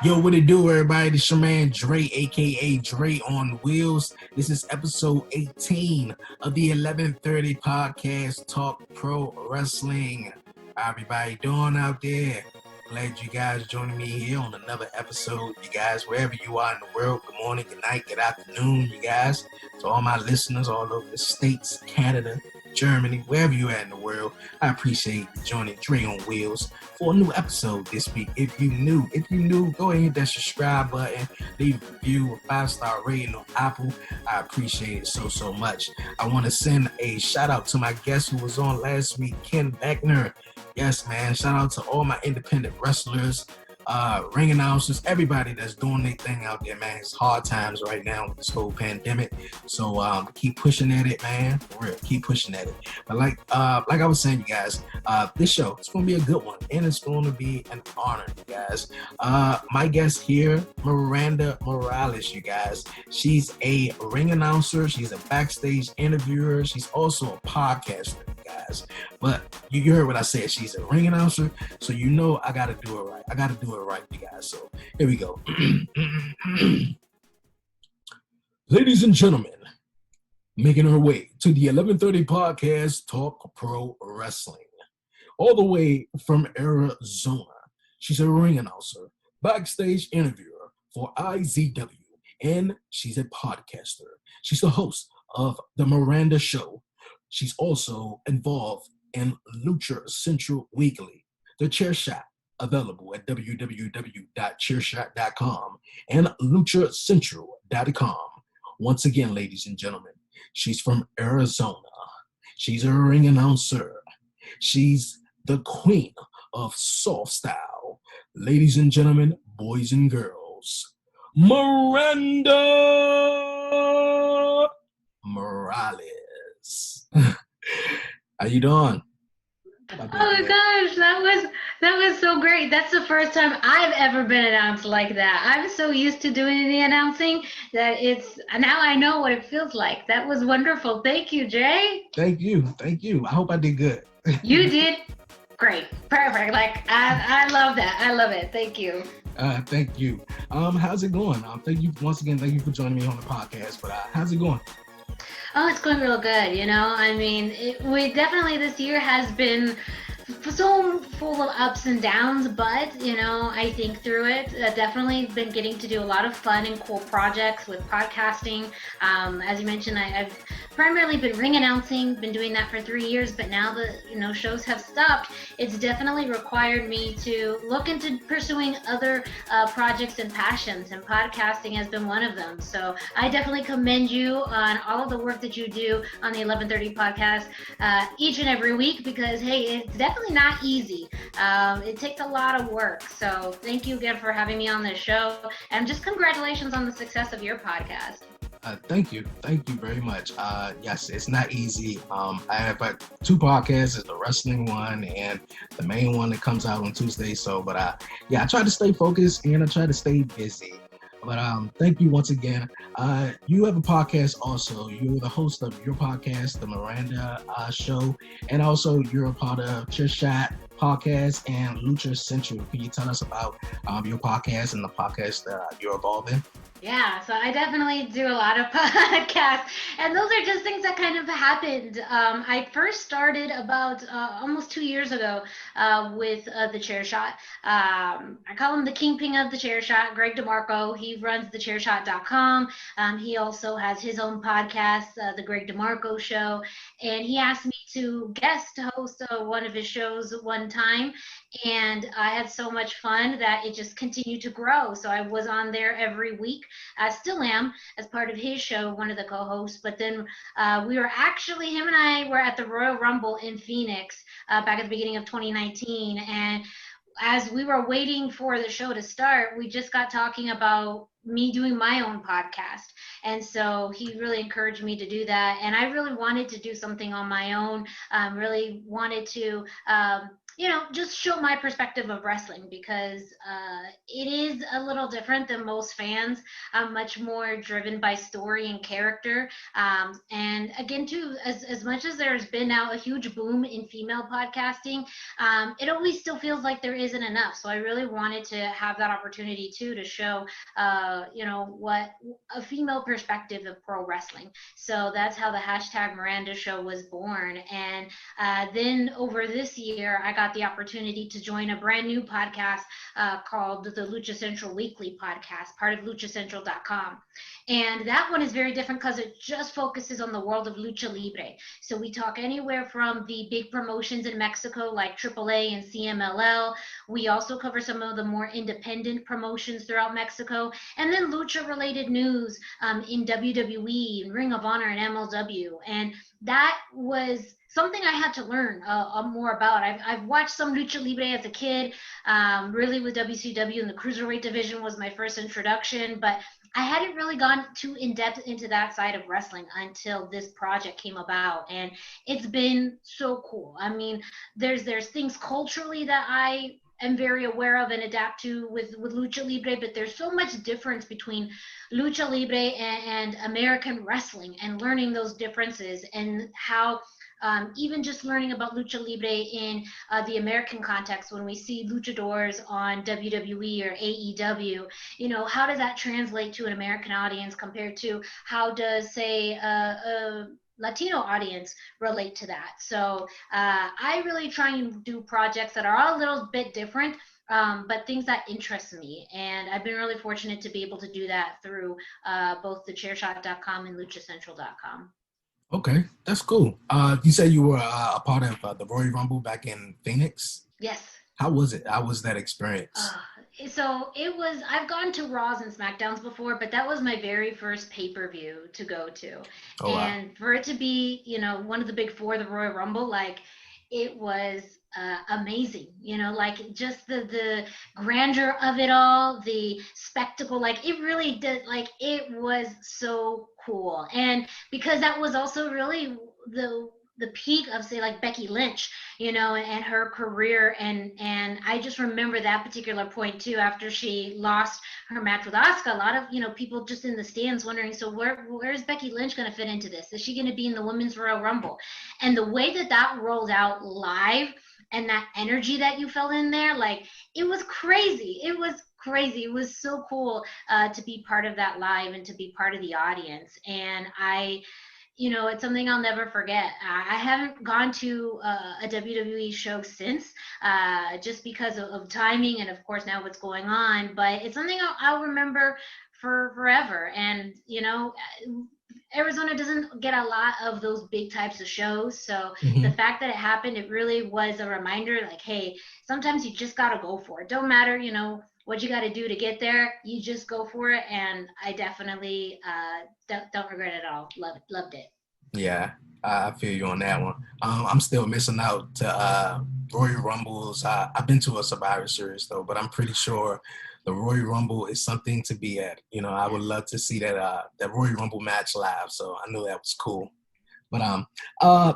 Yo, what it do, everybody? This your man Dre, aka Dre on Wheels. This is episode 18 of the 11:30 podcast Talk Pro Wrestling. How everybody doing out there? Glad you guys joining me here on another episode. You guys, wherever you are in the world, good morning, good night, good afternoon, you guys. To all my listeners all over the states, Canada, Germany, wherever you at in the world, I appreciate you joining Dre on Wheels for a new episode this week. If you new, go ahead and hit that subscribe button, leave a review, a 5-star rating on Apple. I appreciate it so much. I want to send a shout out to my guest who was on last week, Ken Beckner. Yes, man. Shout out to all my independent wrestlers, ring announcers, everybody that's doing their thing out there, man. It's hard times right now with this whole pandemic. So keep pushing at it, man. For real, keep pushing at it. But like I was saying, you guys, this show, it's gonna be a good one, and it's gonna be an honor, you guys. My guest here, Miranda Morales, you guys. She's a ring announcer, she's a backstage interviewer, she's also a podcaster, you guys. But you heard what I said. She's a ring announcer, so you know I gotta do it right. I gotta do it right, you guys. So here we go. Ladies and gentlemen, making her way to the 11:30 podcast Talk Pro Wrestling, all the way from Arizona. She's a ring announcer, backstage interviewer for IZW, and she's a podcaster. She's the host of The Miranda Show. She's also involved in Lucha Central Weekly, The Chair Shot, available at www.chairshot.com and luchacentral.com. Once again, ladies and gentlemen, she's from Arizona. She's a ring announcer. She's the queen of soft style. Ladies and gentlemen, boys and girls, Miranda Morales. How you doing? Oh my gosh, that was so great. That's the first time I've ever been announced like that. I'm so used to doing the announcing that it's now I know what it feels like. That was wonderful. Thank you, Jay. Thank you. I hope I did good. You did great. Perfect. Like I love that. I love it. Thank you. Thank you. How's it going? Thank you once again. Thank you for joining me on the podcast. But how's it going? Oh, it's going real good. I mean, we definitely this year has been so full of ups and downs, but I think through it. Definitely been getting to do a lot of fun and cool projects with podcasting. As you mentioned, I've primarily been ring announcing, been doing that for 3 years, but now the shows have stopped. It's definitely required me to look into pursuing other projects and passions, and podcasting has been one of them. So I definitely commend you on all of the work that you do on the 11:30 podcast each and every week, because hey, it's definitely not easy. It takes a lot of work. So thank you again for having me on this show, and just congratulations on the success of your podcast. Thank you very much. Yes, it's not easy. I have two podcasts. It's the wrestling one and the main one that comes out on Tuesday. So, but I try to stay focused and I try to stay busy. But thank you once again. You have a podcast also. You're the host of your podcast, The Miranda Show, and also you're a part of Chair Shot podcast and Lucha Central. Can you tell us about your podcast and the podcast that you're involved in? Yeah, so I definitely do a lot of podcasts, and those are just things that kind of happened. I first started about almost 2 years ago with the Chair Shot. I call him the kingpin of the Chair Shot, Greg DeMarco. He runs thechairshot.com. He also has his own podcast, The Greg DeMarco Show, and he asked me to guest host one of his shows one time, and I had so much fun that it just continued to grow. So I was on there every week. I still am as part of his show, one of the co-hosts. But then him and I were at the Royal Rumble in Phoenix back at the beginning of 2019. And as we were waiting for the show to start, we just got talking about me doing my own podcast. And so he really encouraged me to do that. And I really wanted to do something on my own, really wanted to just show my perspective of wrestling, because it is a little different than most fans. I'm much more driven by story and character. And again, too, as much as there's been now a huge boom in female podcasting, it always still feels like there isn't enough. So I really wanted to have that opportunity too, to show, what a female perspective of pro wrestling. So that's how the hashtag Miranda Show was born. And then over this year, I got the opportunity to join a brand new podcast called the Lucha Central Weekly podcast, part of luchacentral.com. And that one is very different because it just focuses on the world of lucha libre. So we talk anywhere from the big promotions in Mexico like AAA and CMLL. We also cover some of the more independent promotions throughout Mexico, and then lucha related news in WWE and Ring of Honor and MLW. And that was something I had to learn more about. I've watched some lucha libre as a kid, really with WCW, and the cruiserweight division was my first introduction, but I hadn't really gone too in depth into that side of wrestling until this project came about, and it's been so cool. I mean, there's things culturally that I am very aware of and adapt to with lucha libre, but there's so much difference between lucha libre and American wrestling, and learning those differences, and how even just learning about lucha libre in the American context, when we see luchadors on WWE or AEW, how does that translate to an American audience compared to how does, say, a Latino audience relate to that? So I really try and do projects that are a little bit different, but things that interest me. And I've been really fortunate to be able to do that through both thechairshot.com and luchacentral.com. Okay, that's cool. You said you were a part of the Royal Rumble back in Phoenix. Yes. How was it? How was that experience? So it was, I've gone to Raws and SmackDowns before, but that was my very first pay-per-view to go to. Oh, wow. And for it to be, one of the big four, the Royal Rumble, like, it was amazing, like just the grandeur of it all, the spectacle, like it really did, like it was so cool. And because that was also really the peak of, say, like Becky Lynch, and her career. And I just remember that particular point too, after she lost her match with Asuka. A lot of, people just in the stands wondering, so where's Becky Lynch going to fit into this? Is she going to be in the Women's Royal Rumble? And the way that rolled out live, and that energy that you felt in there, like, it was crazy. It was crazy. It was so cool to be part of that live and to be part of the audience. And it's something I'll never forget. I haven't gone to a WWE show since, just because of timing and, of course, now what's going on. But it's something I'll remember for forever. And, Arizona doesn't get a lot of those big types of shows. So the fact that it happened, it really was a reminder, like, hey, sometimes you just got to go for it. Don't matter, what you got to do to get there. You just go for it. And I definitely don't regret it at all. Loved it. Yeah, I feel you on that one. I'm still missing out to Royal Rumbles. I've been to a Survivor Series though, but I'm pretty sure the Royal Rumble is something to be at. I would love to see that Royal Rumble match live. So I know that was cool. But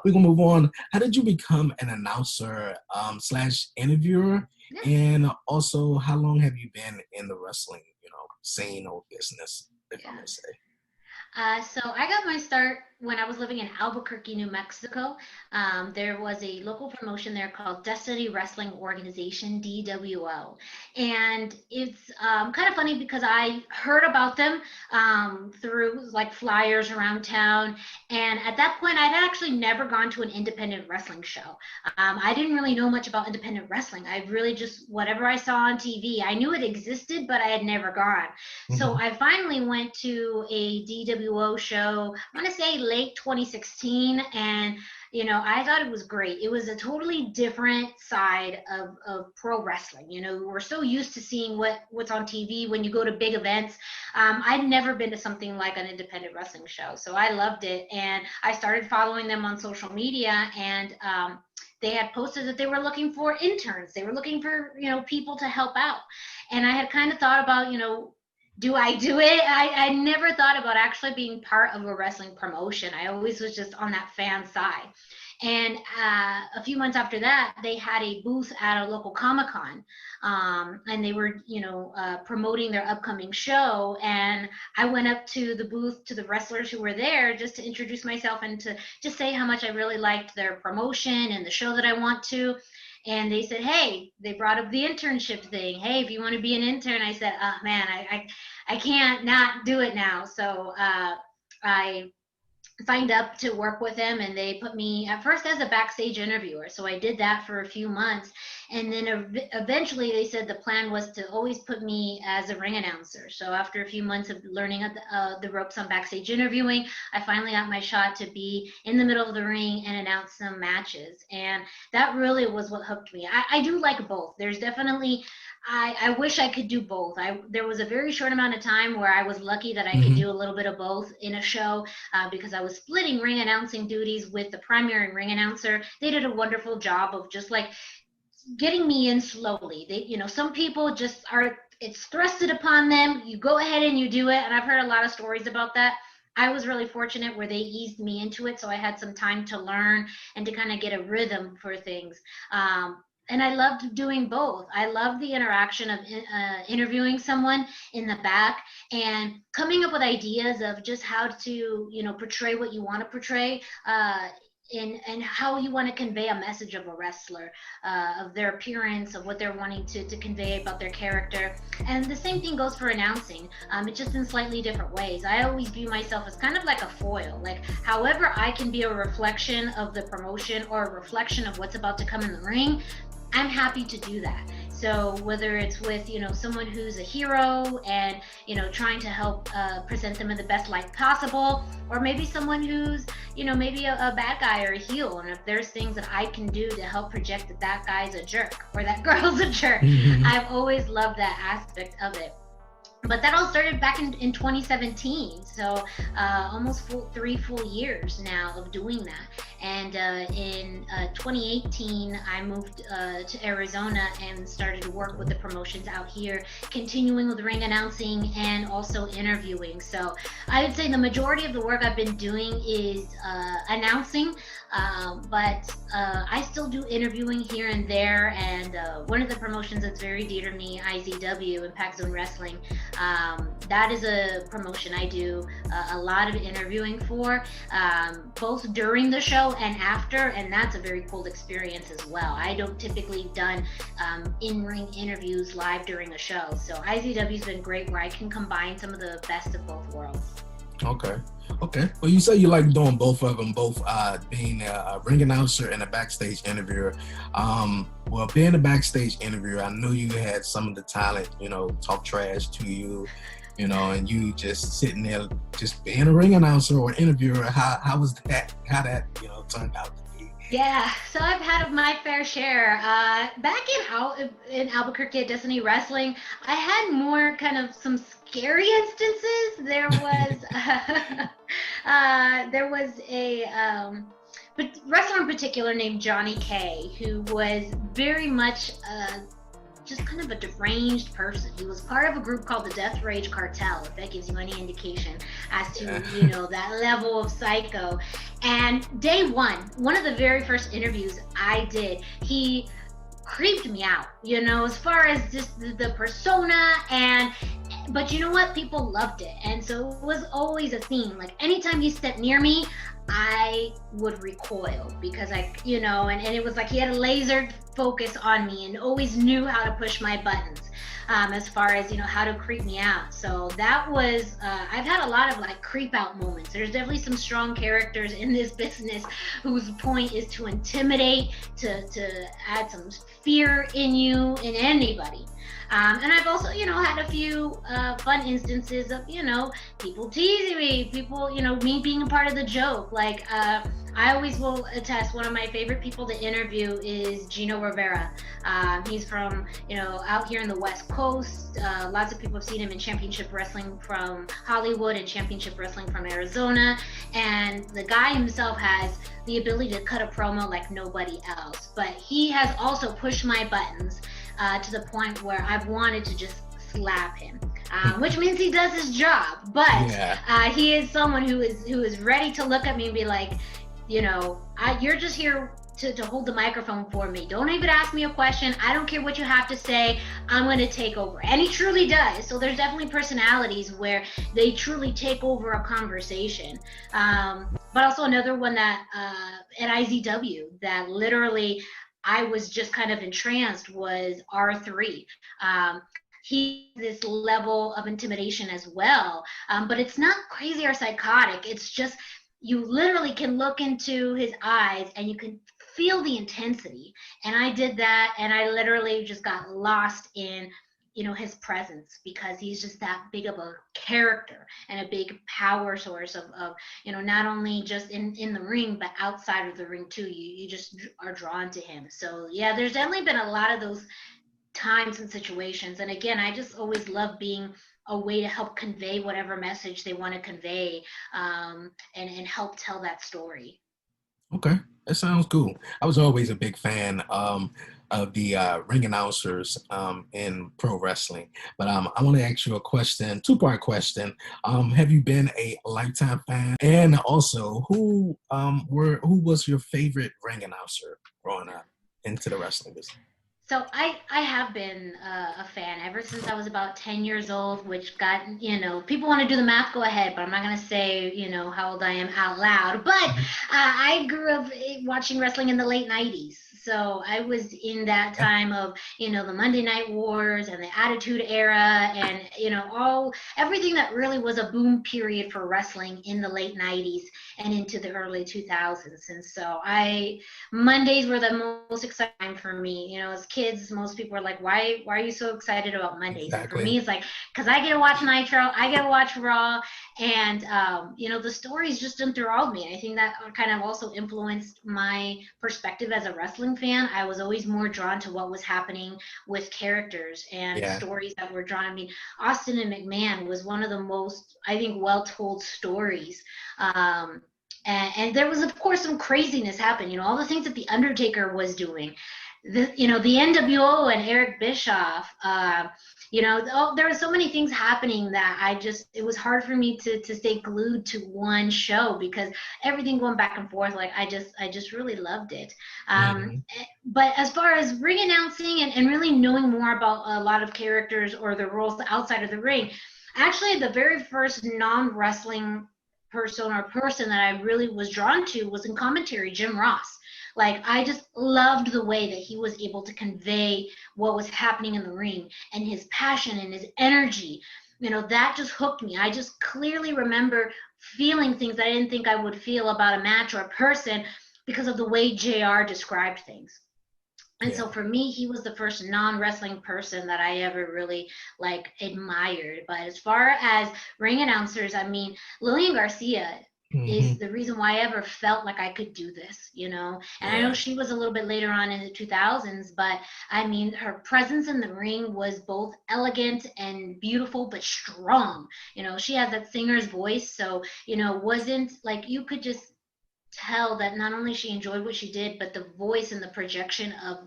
we're gonna move on. How did you become an announcer slash interviewer? Yeah. And also, how long have you been in the wrestling, scene or business, if I may say? So I got my start when I was living in Albuquerque, New Mexico. There was a local promotion there called Destiny Wrestling Organization, DWO. And it's kind of funny because I heard about them through like flyers around town. And at that point, I'd actually never gone to an independent wrestling show. I didn't really know much about independent wrestling. I really just, whatever I saw on TV, I knew it existed, but I had never gone. So I finally went to a DWO show, I want to say late 2016, and I thought it was great. It was a totally different side of pro wrestling. We're so used to seeing what's on TV when you go to big events. I'd never been to something like an independent wrestling show, so I loved it. And I started following them on social media, and they had posted that they were looking for interns. They were looking for, people to help out. And I had kind of thought about, do I do it? I never thought about actually being part of a wrestling promotion. I always was just on that fan side. And a few months after that, they had a booth at a local Comic-Con, and they were, promoting their upcoming show. And I went up to the booth to the wrestlers who were there just to introduce myself and to just say how much I really liked their promotion and the show that I want to. And they said, hey, they brought up the internship thing. Hey, if you want to be an intern, I said, oh man, I can't not do it now. So I signed up to work with them, and they put me at first as a backstage interviewer. So I did that for a few months, and then eventually they said the plan was to always put me as a ring announcer. So after a few months of learning the ropes on backstage interviewing, I finally got my shot to be in the middle of the ring and announce some matches, and that really was what hooked me. I do like both. There's definitely I wish I could do both. There was a very short amount of time where I was lucky that I could do a little bit of both in a show, because I was splitting ring announcing duties with the primary ring announcer. They did a wonderful job of just like getting me in slowly. Some people just it's thrusted upon them. You go ahead and you do it. And I've heard a lot of stories about that. I was really fortunate where they eased me into it, so I had some time to learn and to kind of get a rhythm for things. And I loved doing both. I love the interaction of interviewing someone in the back and coming up with ideas of just how to, portray what you want to portray, and how you want to convey a message of a wrestler, of their appearance, of what they're wanting to convey about their character. And the same thing goes for announcing. It's just in slightly different ways. I always view myself as kind of like a foil. Like, however I can be a reflection of the promotion or a reflection of what's about to come in the ring, I'm happy to do that. So whether it's with, someone who's a hero and, trying to help present them in the best light possible, or maybe someone who's, maybe a bad guy or a heel. And if there's things that I can do to help project that guy's a jerk or that girl's a jerk, I've always loved that aspect of it. But that all started back in 2017, so almost 3 full years now of doing that. And in 2018, I moved to Arizona and started to work with the promotions out here, continuing with ring announcing and also interviewing. So I would say the majority of the work I've been doing is announcing, but I still do interviewing here and there. And one of the promotions that's very dear to me, IZW, Impact Zone Wrestling, that is a promotion I do a lot of interviewing for, both during the show and after, and that's a very cool experience as well. I don't typically done in-ring interviews live during a show, so IZW's been great where I can combine some of the best of both worlds. Okay. Well, you say you like doing both of them, both being a ring announcer and a backstage interviewer. Well, being a backstage interviewer, I knew you had some of the talent, talk trash to you, and you just sitting there, just being a ring announcer or an interviewer. How was that? How that, turned out to be? Yeah, so I've had my fair share. Back in Albuquerque at Destiny Wrestling, I had more kind of some scary instances. There was a wrestler in particular named Johnny K, who was very much just kind of a deranged person. He was part of a group called the Death Rage Cartel, if that gives you any indication as to, that level of psycho. And day one of the very first interviews I did, he creeped me out, as far as just the persona. But you know what? People loved it. And so it was always a theme. Like, anytime he stepped near me, I would recoil because and it was like he had a laser focus on me and always knew how to push my buttons, as far as, how to creep me out. So that was, I've had a lot of like creep out moments. There's definitely some strong characters in this business whose point is to intimidate, to add some fear in you, in anybody. And I've also, had a few fun instances of, people teasing me, people, me being a part of the joke. Like, I always will attest, one of my favorite people to interview is Gino Rivera. He's from, out here in the West Coast. Lots of people have seen him in Championship Wrestling from Hollywood and Championship Wrestling from Arizona. And the guy himself has the ability to cut a promo like nobody else. But he has also pushed my buttons to the point where I've wanted to just slap him, which means he does his job. But he is someone who is ready to look at me and be like, you're just here to hold the microphone for me. Don't even ask me a question. I don't care what you have to say. I'm going to take over. And he truly does. So there's definitely personalities where they truly take over a conversation. But also another one that at IZW that literally I was just kind of entranced was R3. He this level of intimidation as well, but it's not crazy or psychotic. It's just you literally can look into his eyes and you can feel the intensity. And I did that, and I literally just got lost in his presence, because he's just that big of a character and a big power source of not only just in the ring but outside of the ring too. You just are drawn to him. So yeah, there's definitely been a lot of those times and situations. And again, I just always love being a way to help convey whatever message they want to convey, and help tell that story. Okay, that sounds cool. I was always a big fan of the ring announcers in pro wrestling. But I want to ask you a question, two-part question. Have you been a lifetime fan? And also, who was your favorite ring announcer growing up into the wrestling business? So I have been a fan ever since I was about 10 years old, which got, people want to do the math, go ahead, but I'm not going to say, how old I am out loud. But I grew up watching wrestling in the late 90s. So I was in that time of, the Monday Night Wars and the Attitude Era, and, everything that really was a boom period for wrestling in the late 90s and into the early 2000s. And so Mondays were the most exciting time for me. As kids, most people are like, why are you so excited about Mondays? And for Exactly. me, it's like, because I get to watch Nitro, I get to watch Raw, and the stories just enthralled me. And I think that kind of also influenced my perspective as a wrestling fan. I was always more drawn to what was happening with characters and Yeah. stories that were drawn. I mean, Austin and McMahon was one of the most, I think, well-told stories. And there was, of course, some craziness happen. All the things that the Undertaker was doing, the NWO and Eric Bischoff. There were so many things happening that it was hard for me to stay glued to one show, because everything going back and forth, like I just really loved it. Hmm. But as far as ring announcing and really knowing more about a lot of characters or the roles outside of the ring, actually the very first non-wrestling person that I really was drawn to was in commentary, Jim Ross. Like, I just loved the way that he was able to convey what was happening in the ring, and his passion and his energy. That just hooked me. I just clearly remember feeling things that I didn't think I would feel about a match or a person, because of the way JR described things. And Yeah. so for me, he was the first non-wrestling person that I ever really admired. But as far as ring announcers, I mean, Lillian Garcia is Hmm. the reason why I ever felt like I could do this. And I know Yeah. she was a little bit later on in the 2000s, but I mean, her presence in the ring was both elegant and beautiful, but strong. She has that singer's voice, so wasn't like, you could just tell that not only she enjoyed what she did, but the voice and the projection of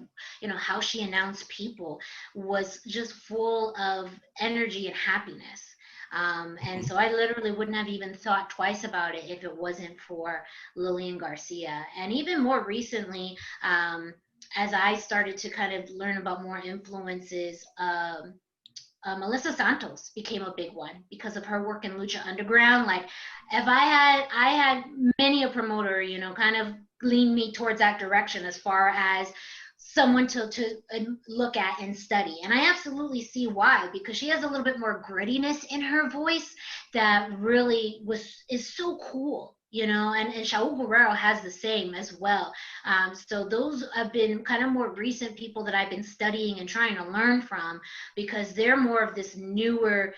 how she announced people was just full of energy and happiness. And Mhm. so I literally wouldn't have even thought twice about it if it wasn't for Lillian Garcia. And even more recently, as I started to kind of learn about more influences, Melissa Santos became a big one because of her work in Lucha Underground. Like, if I had many a promoter, kind of lean me towards that direction as far as someone to look at and study. And I absolutely see why, because she has a little bit more grittiness in her voice that really is so cool. And Shaul Guerrero has the same as well. So those have been kind of more recent people that I've been studying and trying to learn from, because they're more of this newer,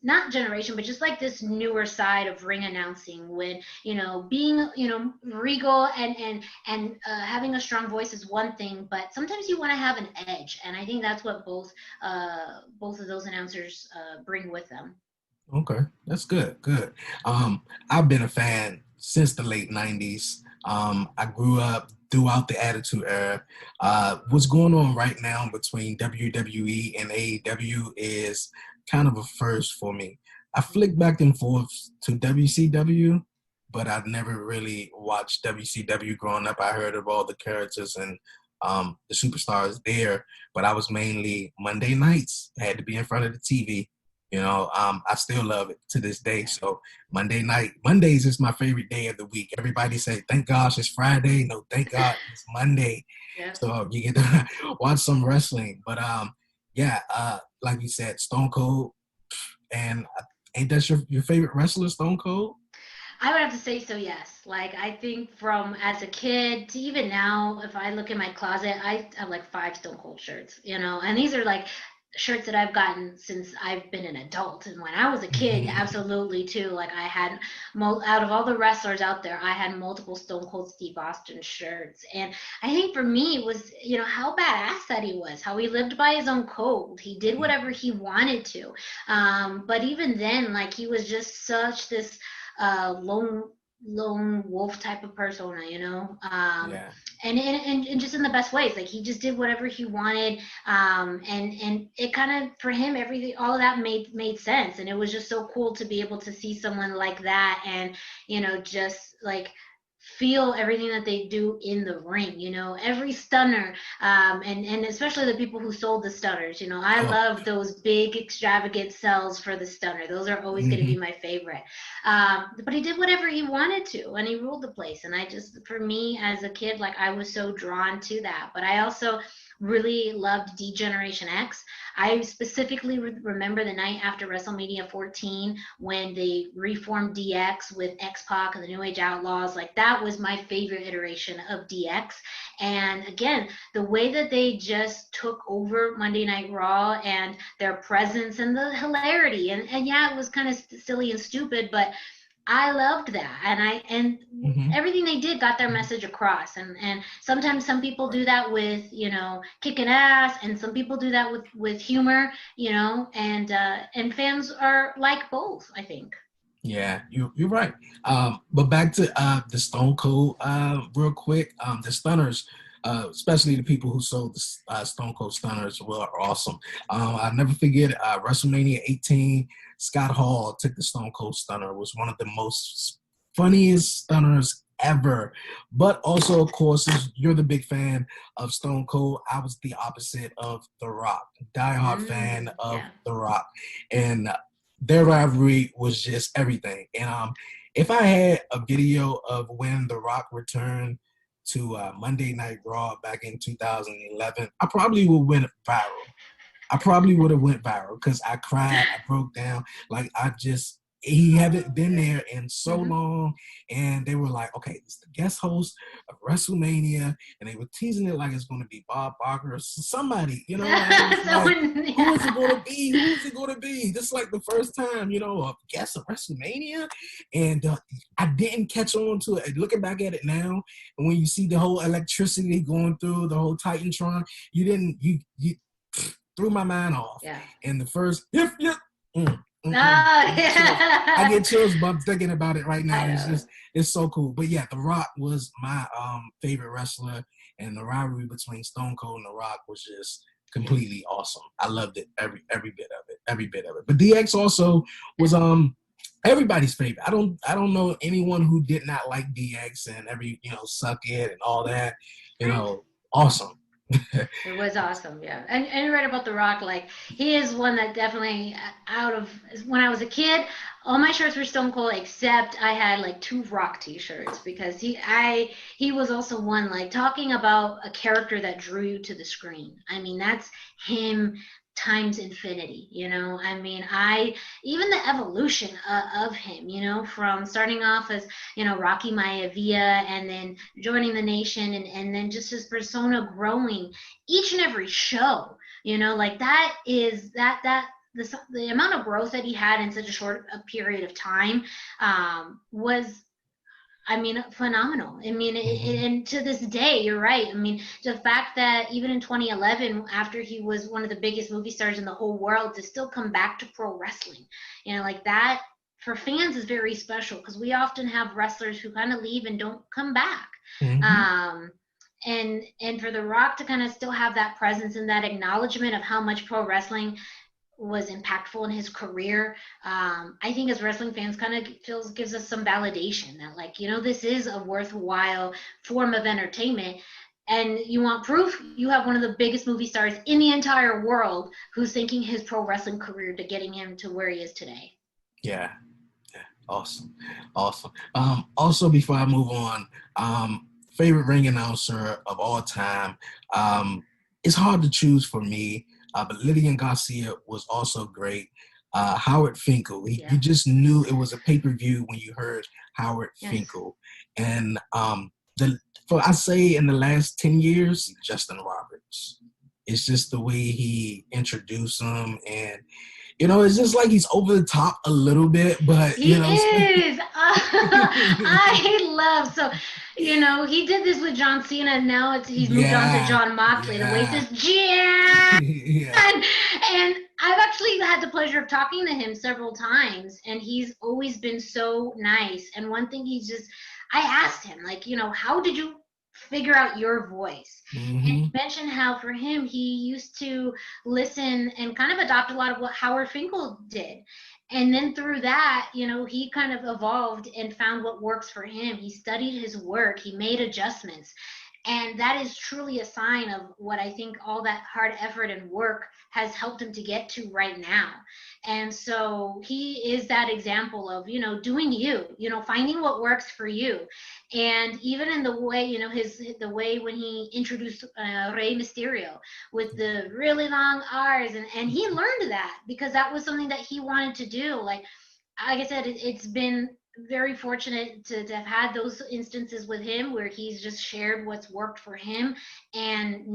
not generation, but just like this newer side of ring announcing, when being regal and having a strong voice is one thing, but sometimes you want to have an edge, and I think that's what both of those announcers bring with them. Okay, that's good. Good. I've been a fan since the late '90s. I grew up throughout the Attitude Era. What's going on right now between WWE and AEW is kind of a first for me. I flick back and forth to WCW, but I've never really watched WCW growing up. I heard of all the characters and the superstars there, but I was mainly Monday nights. I had to be in front of the TV. I still love it to this day. So Mondays is my favorite day of the week. Everybody say, thank gosh it's Friday. No, thank God it's Monday. Yeah. So you get to watch some wrestling. But like you said, Stone Cold, and ain't that your favorite wrestler, Stone Cold? I would have to say so, yes. Like, I think from as a kid to even now, if I look in my closet, I have like 5 Stone Cold shirts, and these are like shirts that I've gotten since I've been an adult. And when I was a kid, absolutely too. Like, I had, out of all the wrestlers out there, I had multiple Stone Cold Steve Austin shirts. And I think for me, it was, how badass that he was, how he lived by his own code. He did whatever he wanted to. But even then, like, he was just such this lone wolf type of persona, Yeah. and just in the best ways. Like, he just did whatever he wanted, and it kind of, for him, everything, all of that made sense, and it was just so cool to be able to see someone like that, and just like feel everything that they do in the ring, every stunner, and especially the people who sold the stunners. I Oh. love those big extravagant sells for the stunner. Those are always going to be my favorite. But he did whatever he wanted to, and he ruled the place. And for me as a kid, like, I was so drawn to that. But I also really loved D-Generation X. I specifically remember the night after WrestleMania 14 when they reformed DX with X-Pac and the New Age Outlaws. Like, that was my favorite iteration of DX. And again, the way that they just took over Monday Night Raw and their presence and the hilarity. And yeah, it was kind of silly and stupid, but I loved that, and everything they did got their message across. And sometimes some people do that with kicking ass, and some people do that with humor, and fans are like both, I think. Yeah, you're right. But back to the Stone Cold real quick. The stunners, especially the people who sold the Stone Cold stunners, were awesome. I'll never forget WrestleMania 18. Scott Hall took the Stone Cold stunner. It was one of the most funniest stunners ever. But also, of course, you're the big fan of Stone Cold. I was the opposite of The Rock, diehard fan of Yeah. The Rock, and their rivalry was just everything. And if I had a video of when The Rock returned to Monday Night Raw back in 2011, I probably would went viral. I probably would have went viral because I cried, I broke down, like he haven't been there in so long, and they were like, okay, it's the guest host of WrestleMania, and they were teasing it like it's going to be Bob Barker or somebody, and I was like, who is it going to be? Who is it going to be? This is like the first time, a guest of WrestleMania, and I didn't catch on to it. Looking back at it now, and when you see the whole electricity going through the whole Titantron, you threw my mind off. Yeah. And the first, yeah. Yeah. I get chills bumps thinking about it right now. It's so cool. But yeah, The Rock was my favorite wrestler, and the rivalry between Stone Cold and The Rock was just completely awesome. I loved it, every bit of it. But DX also was everybody's favorite. I don't know anyone who did not like DX and suck it and all that. Awesome. It was awesome, yeah. And you're right about The Rock. Like, he is one that definitely, out of when I was a kid, all my shirts were Stone Cold, except I had like 2 Rock T-shirts, because he was also one, like, talking about a character that drew you to the screen. I mean, that's him times infinity. I mean, even the evolution of him, from starting off as Rocky Maivia, and then joining the Nation, and then just his persona growing each and every show, like, that is that the amount of growth that he had in such a short a period of time was, I mean, phenomenal. I mean, and to this day, you're right. I mean, the fact that even in 2011, after he was one of the biggest movie stars in the whole world, to still come back to pro wrestling, like that, for fans is very special, because we often have wrestlers who kind of leave and don't come back. And for The Rock to kind of still have that presence and that acknowledgement of how much pro wrestling was impactful in his career. I think as wrestling fans, kind of gives us some validation that, like, this is a worthwhile form of entertainment. And you want proof? You have one of the biggest movie stars in the entire world who's thinking his pro wrestling career to getting him to where he is today. Yeah. Awesome. Also, before I move on, favorite ring announcer of all time. It's hard to choose for me, but Lillian Garcia was also great. Howard Finkel, you just knew it was a pay-per-view when you heard Howard Finkel. And I say in the last 10 years, Justin Roberts. It's just the way he introduced him, and it's just like he's over the top a little bit, but he is. I love he did this with John Cena, and now he's moved on to John Moxley. The way says and I've actually had the pleasure of talking to him several times, and he's always been so nice. And one thing I asked him, like, how did you figure out your voice? Mm-hmm. And he mentioned how for him, he used to listen and kind of adopt a lot of what Howard Finkel did. And then through that, he kind of evolved and found what works for him. He studied his work, he made adjustments. And that is truly a sign of what I think all that hard effort and work has helped him to get to right now. And so he is that example of, doing finding what works for you. And even in the way, the way when he introduced Rey Mysterio with the really long R's, and he learned that because that was something that he wanted to do. Like I said, it's been very fortunate to have had those instances with him where he's just shared what's worked for him, and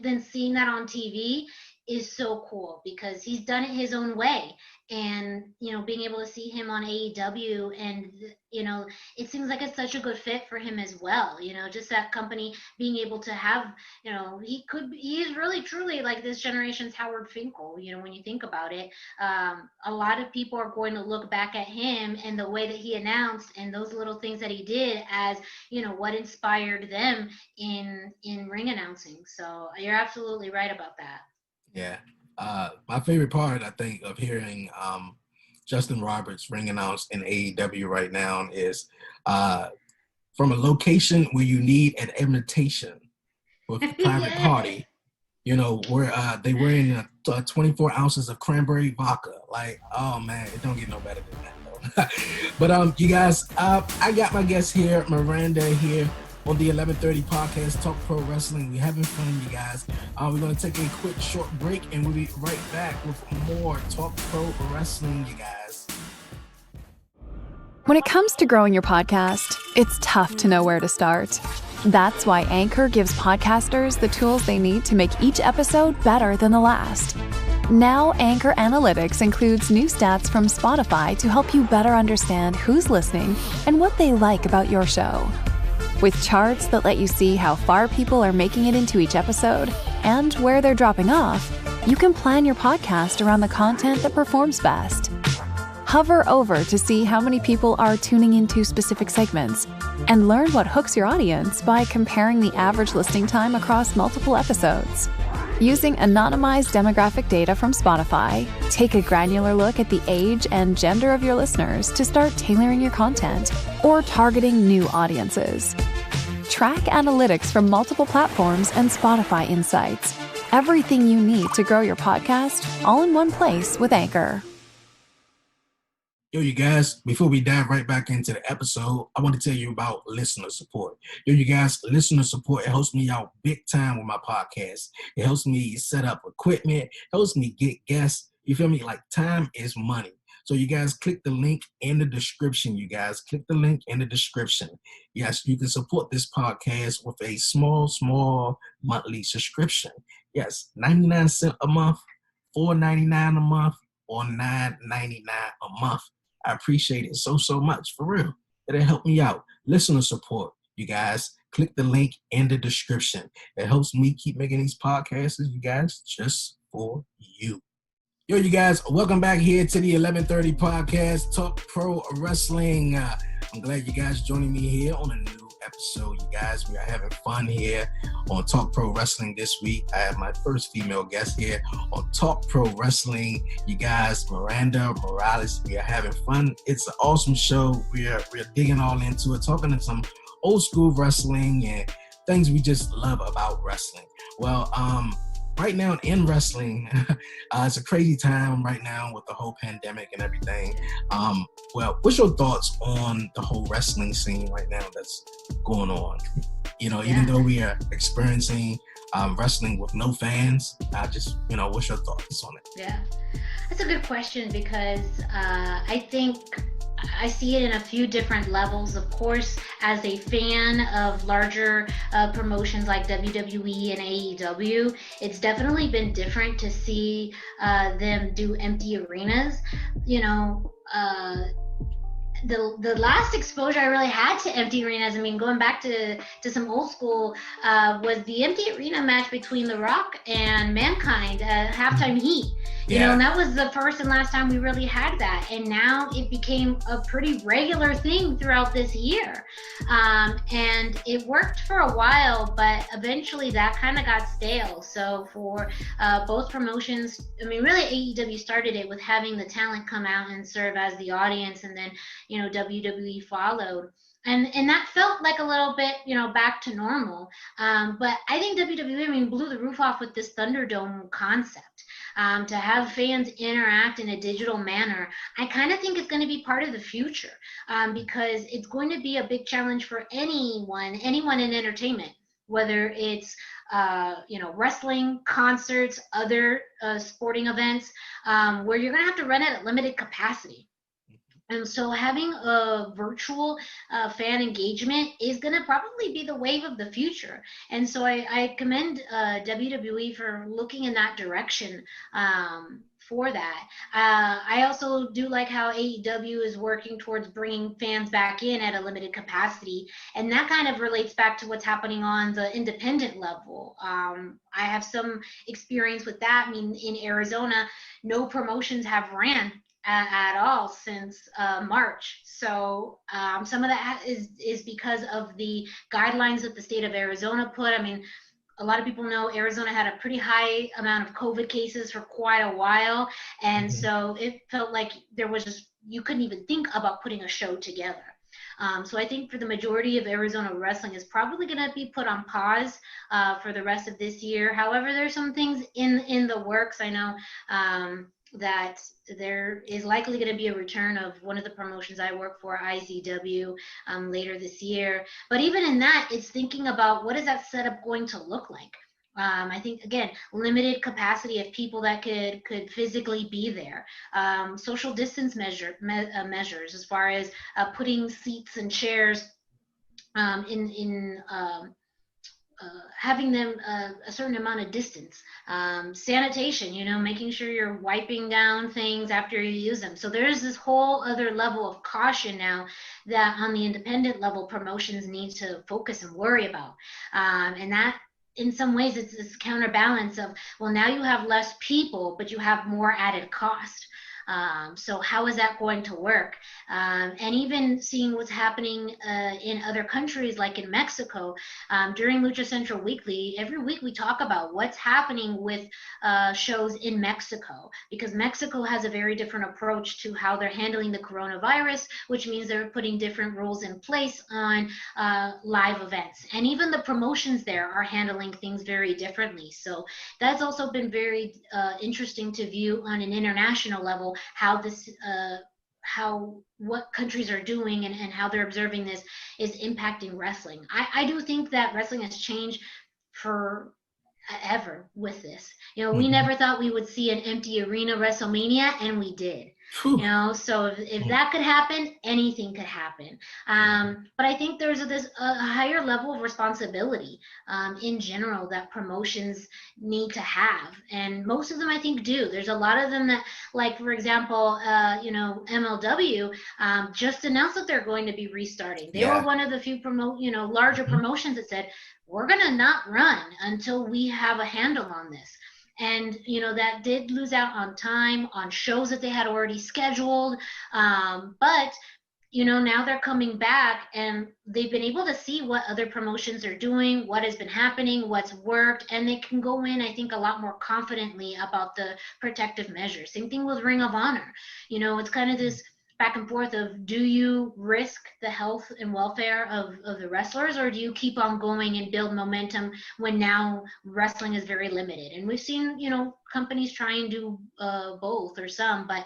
then seeing that on TV is so cool because he's done it his own way. And being able to see him on AEW, and it seems like it's such a good fit for him as well. Just that company being able to have, he is really truly like this generation's Howard Finkel. When you think about it, a lot of people are going to look back at him and the way that he announced and those little things that he did as what inspired them in ring announcing. So you're absolutely right about that. Yeah. My favorite part, I think, of hearing Justin Roberts ring announced in AEW right now is from a location where you need an invitation with a private party, where they were in 24 ounces of cranberry vodka. Like, oh man, it don't get no better than that though. But you guys, I got my guest here, Miranda here, on the 11:30 podcast, Talk Pro Wrestling. We're having fun, you guys. We're going to take a quick short break, and we'll be right back with more Talk Pro Wrestling, you guys. When it comes to growing your podcast, it's tough to know where to start. That's why Anchor gives podcasters the tools they need to make each episode better than the last. Now, Anchor Analytics includes new stats from Spotify to help you better understand who's listening and what they like about your show. With charts that let you see how far people are making it into each episode and where they're dropping off, you can plan your podcast around the content that performs best. Hover over to see how many people are tuning into specific segments and learn what hooks your audience by comparing the average listening time across multiple episodes. Using anonymized demographic data from Spotify, take a granular look at the age and gender of your listeners to start tailoring your content or targeting new audiences. Track analytics from multiple platforms and Spotify insights. Everything you need to grow your podcast, all in one place with Anchor. Yo, you guys, before we dive right back into the episode, I want to tell you about listener support. Yo, you guys, listener support, it helps me out big time with my podcast. It helps me set up equipment, helps me get guests. You feel me? Like, time is money. So you guys click the link in the description, you guys. Click the link in the description. Yes, you can support this podcast with a small monthly subscription. Yes, 99 cents a month, $4.99 a month, or $9.99 a month. I appreciate it so much, for real. It'll help me out. Listener support, you guys. Click the link in the description. It helps me keep making these podcasts, you guys, just for you. Yo, you guys, welcome back here to the 11:30 podcast, Talk Pro Wrestling. I'm glad you guys joining me here on a new episode, you guys. We are having fun here on Talk Pro Wrestling this week. I have my first female guest here on Talk Pro Wrestling. You guys, Miranda Morales. We are having fun. It's an awesome show. We're digging all into it, talking to some old school wrestling and things we just love about wrestling. Well, right now in wrestling, it's a crazy time right now with the whole pandemic and everything. Well, what's your thoughts on the whole wrestling scene right now that's going on? Even though we are experiencing wrestling with no fans, what's your thoughts on it? Yeah, that's a good question because I think I see it in a few different levels. Of course, as a fan of larger promotions like WWE and AEW, it's definitely been different to see them do empty arenas. The last exposure I really had to empty arenas, going back to some old school, was the empty arena match between The Rock and Mankind at Halftime Heat. And that was the first and last time we really had that. And now it became a pretty regular thing throughout this year. And it worked for a while, but eventually that kind of got stale. So for both promotions, really AEW started it with having the talent come out and serve as the audience, and then WWE followed. And that felt like a little bit, back to normal. But I think WWE, blew the roof off with this ThunderDoom concept. To have fans interact in a digital manner, I kind of think it's going to be part of the future, because it's going to be a big challenge for anyone in entertainment, whether it's wrestling, concerts, other sporting events, where you're going to have to run it at limited capacity. And so having a virtual fan engagement is going to probably be the wave of the future. And so I commend WWE for looking in that direction for that. I also do like how AEW is working towards bringing fans back in at a limited capacity. And that kind of relates back to what's happening on the independent level. I have some experience with that. In Arizona, no promotions have ran at all since March. So some of that is because of the guidelines that the state of Arizona put. A lot of people know Arizona had a pretty high amount of COVID cases for quite a while. And so it felt like you couldn't even think about putting a show together. So I think for the majority of Arizona wrestling is probably going to be put on pause for the rest of this year. However, there's some things in the works. I know that there is likely going to be a return of one of the promotions I work for, IZW, later this year. But even in that, it's thinking about what is that setup going to look like. I think, again, limited capacity of people that could physically be there. Social distance measures as far as putting seats and chairs having them a certain amount of distance, sanitation, making sure you're wiping down things after you use them. So there's this whole other level of caution now that on the independent level promotions need to focus and worry about. And that, in some ways, it's this counterbalance of, well, now you have less people, but you have more added cost. So how is that going to work? And even seeing what's happening in other countries, like in Mexico, during Lucha Central Weekly, every week we talk about what's happening with shows in Mexico, because Mexico has a very different approach to how they're handling the coronavirus, which means they're putting different rules in place on live events. And even the promotions there are handling things very differently. So that's also been very interesting to view on an international level, how this what countries are doing and how they're observing this is impacting wrestling. I do think that wrestling has changed forever with this. We never thought we would see an empty arena WrestleMania, and we did. So if that could happen, anything could happen. But I think there's a higher level of responsibility in general that promotions need to have, and most of them I think do. There's a lot of them that, like for example, MLW just announced that they're going to be restarting. They were one of the few larger promotions that said, we're gonna not run until we have a handle on this. And that did lose out on time on shows that they had already scheduled, but now they're coming back and they've been able to see what other promotions are doing, what has been happening, what's worked, and they can go in, I think, a lot more confidently about the protective measures. Same thing with Ring of Honor. It's kind of this back and forth of, do you risk the health and welfare of the wrestlers, or do you keep on going and build momentum when now wrestling is very limited? And we've seen, companies try and do both, or some, but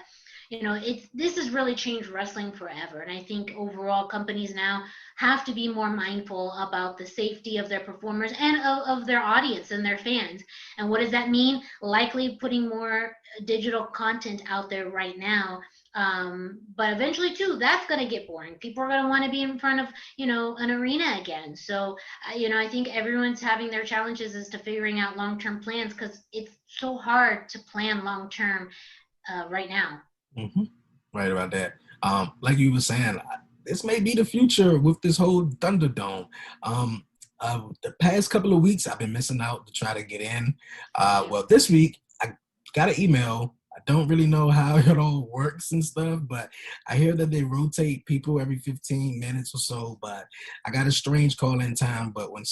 this has really changed wrestling forever. And I think overall companies now have to be more mindful about the safety of their performers and of their audience and their fans. And what does that mean? Likely putting more digital content out there right now. But eventually too, that's going to get boring. People are going to want to be in front of, an arena again. So, I think everyone's having their challenges as to figuring out long-term plans, because it's so hard to plan long-term right now. Mm-hmm. Right about that. Like you were saying, this may be the future with this whole ThunderDome. The past couple of weeks, I've been missing out to try to get in. Well, this week, I got an email. I don't really know how it all works and stuff, but I hear that they rotate people every 15 minutes or so. But I got a strange call-in time. But when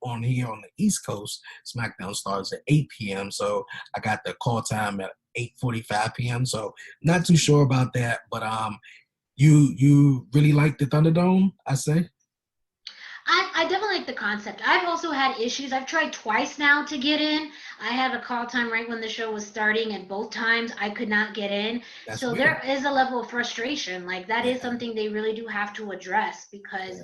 on here on the East Coast, SmackDown starts at 8 p.m. So I got the call time at 8:45 p.m. So not too sure about that. But you really like the ThunderDome, I say? I definitely like the concept. I've also had issues. I've tried twice now to get in. I had a call time right when the show was starting, and both times I could not get in. That's So weird. there is a level of frustration. Like, that is Yeah. something they really do have to address, because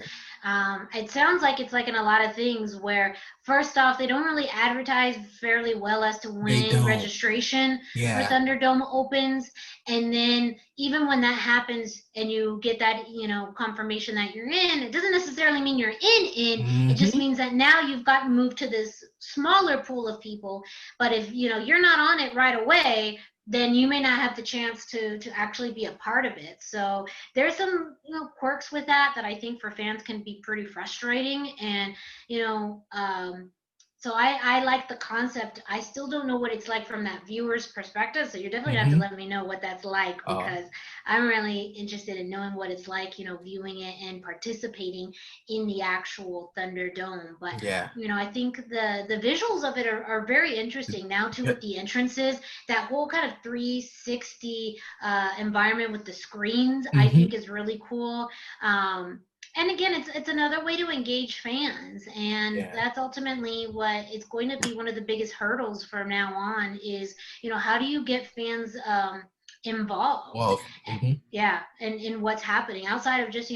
it sounds like it's like in a lot of things where, first off, they don't really advertise fairly well as to They when don't. registration for Yeah. ThunderDome opens. And then even when that happens and you get that, confirmation that you're in, it doesn't necessarily mean you're in. It just Mhm. means that now you've gotten moved to this smaller pool of people. But if, you're not on it right away, then you may not have the chance to actually be a part of it. So there's some, quirks with that I think for fans can be pretty frustrating. And, so I like the concept. I still don't know what it's like from that viewer's perspective. So you're definitely gonna have to Mhm. let me know what that's like, because I'm really interested in knowing what it's like, viewing it and participating in the actual ThunderDome. But Yeah. I think the visuals of it are very interesting now too, with the entrances, that whole kind of 360 environment with the screens. I Mhm. think is really cool. And again, it's another way to engage fans, and Yeah. that's ultimately what it's going to be. One of the biggest hurdles from now on is, how do you get fans involved? Well. Mhm. Yeah, and in what's happening outside of just,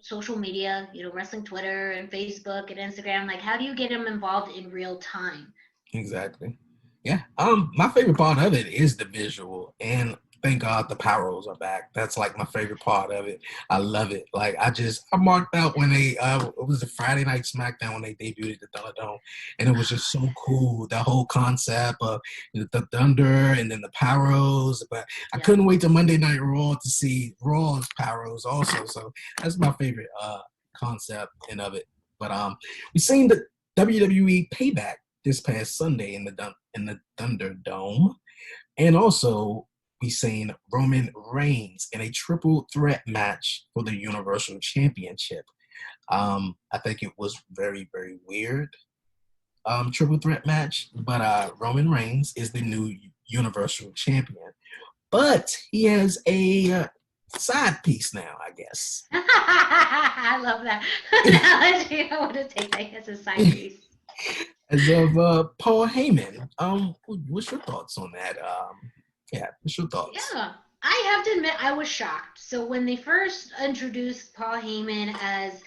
social media, wrestling Twitter and Facebook and Instagram. Like, how do you get them involved in real time? Exactly. Yeah. My favorite part of it is the visual, and thank God the Pyros are back. That's like my favorite part of it. I love it. Like, I marked out when they it was a Friday Night SmackDown when they debuted the ThunderDome, and it was just so cool. The whole concept of the Thunder and then the Pyros. But I Yeah. couldn't wait till Monday Night Raw to see Raw's Pyros also. So that's my favorite concept and of it. But we've seen the WWE Payback this past Sunday in the ThunderDome, and also we seen Roman Reigns in a triple threat match for the Universal Championship. I think it was very, very weird triple threat match, but Roman Reigns is the new Universal Champion, but he has a side piece now, I guess. I love that analogy. I want to take that as a side piece. As of Paul Heyman, what's your thoughts on that? What's your thoughts? Yeah, I have to admit I was shocked. So when they first introduced Paul Heyman as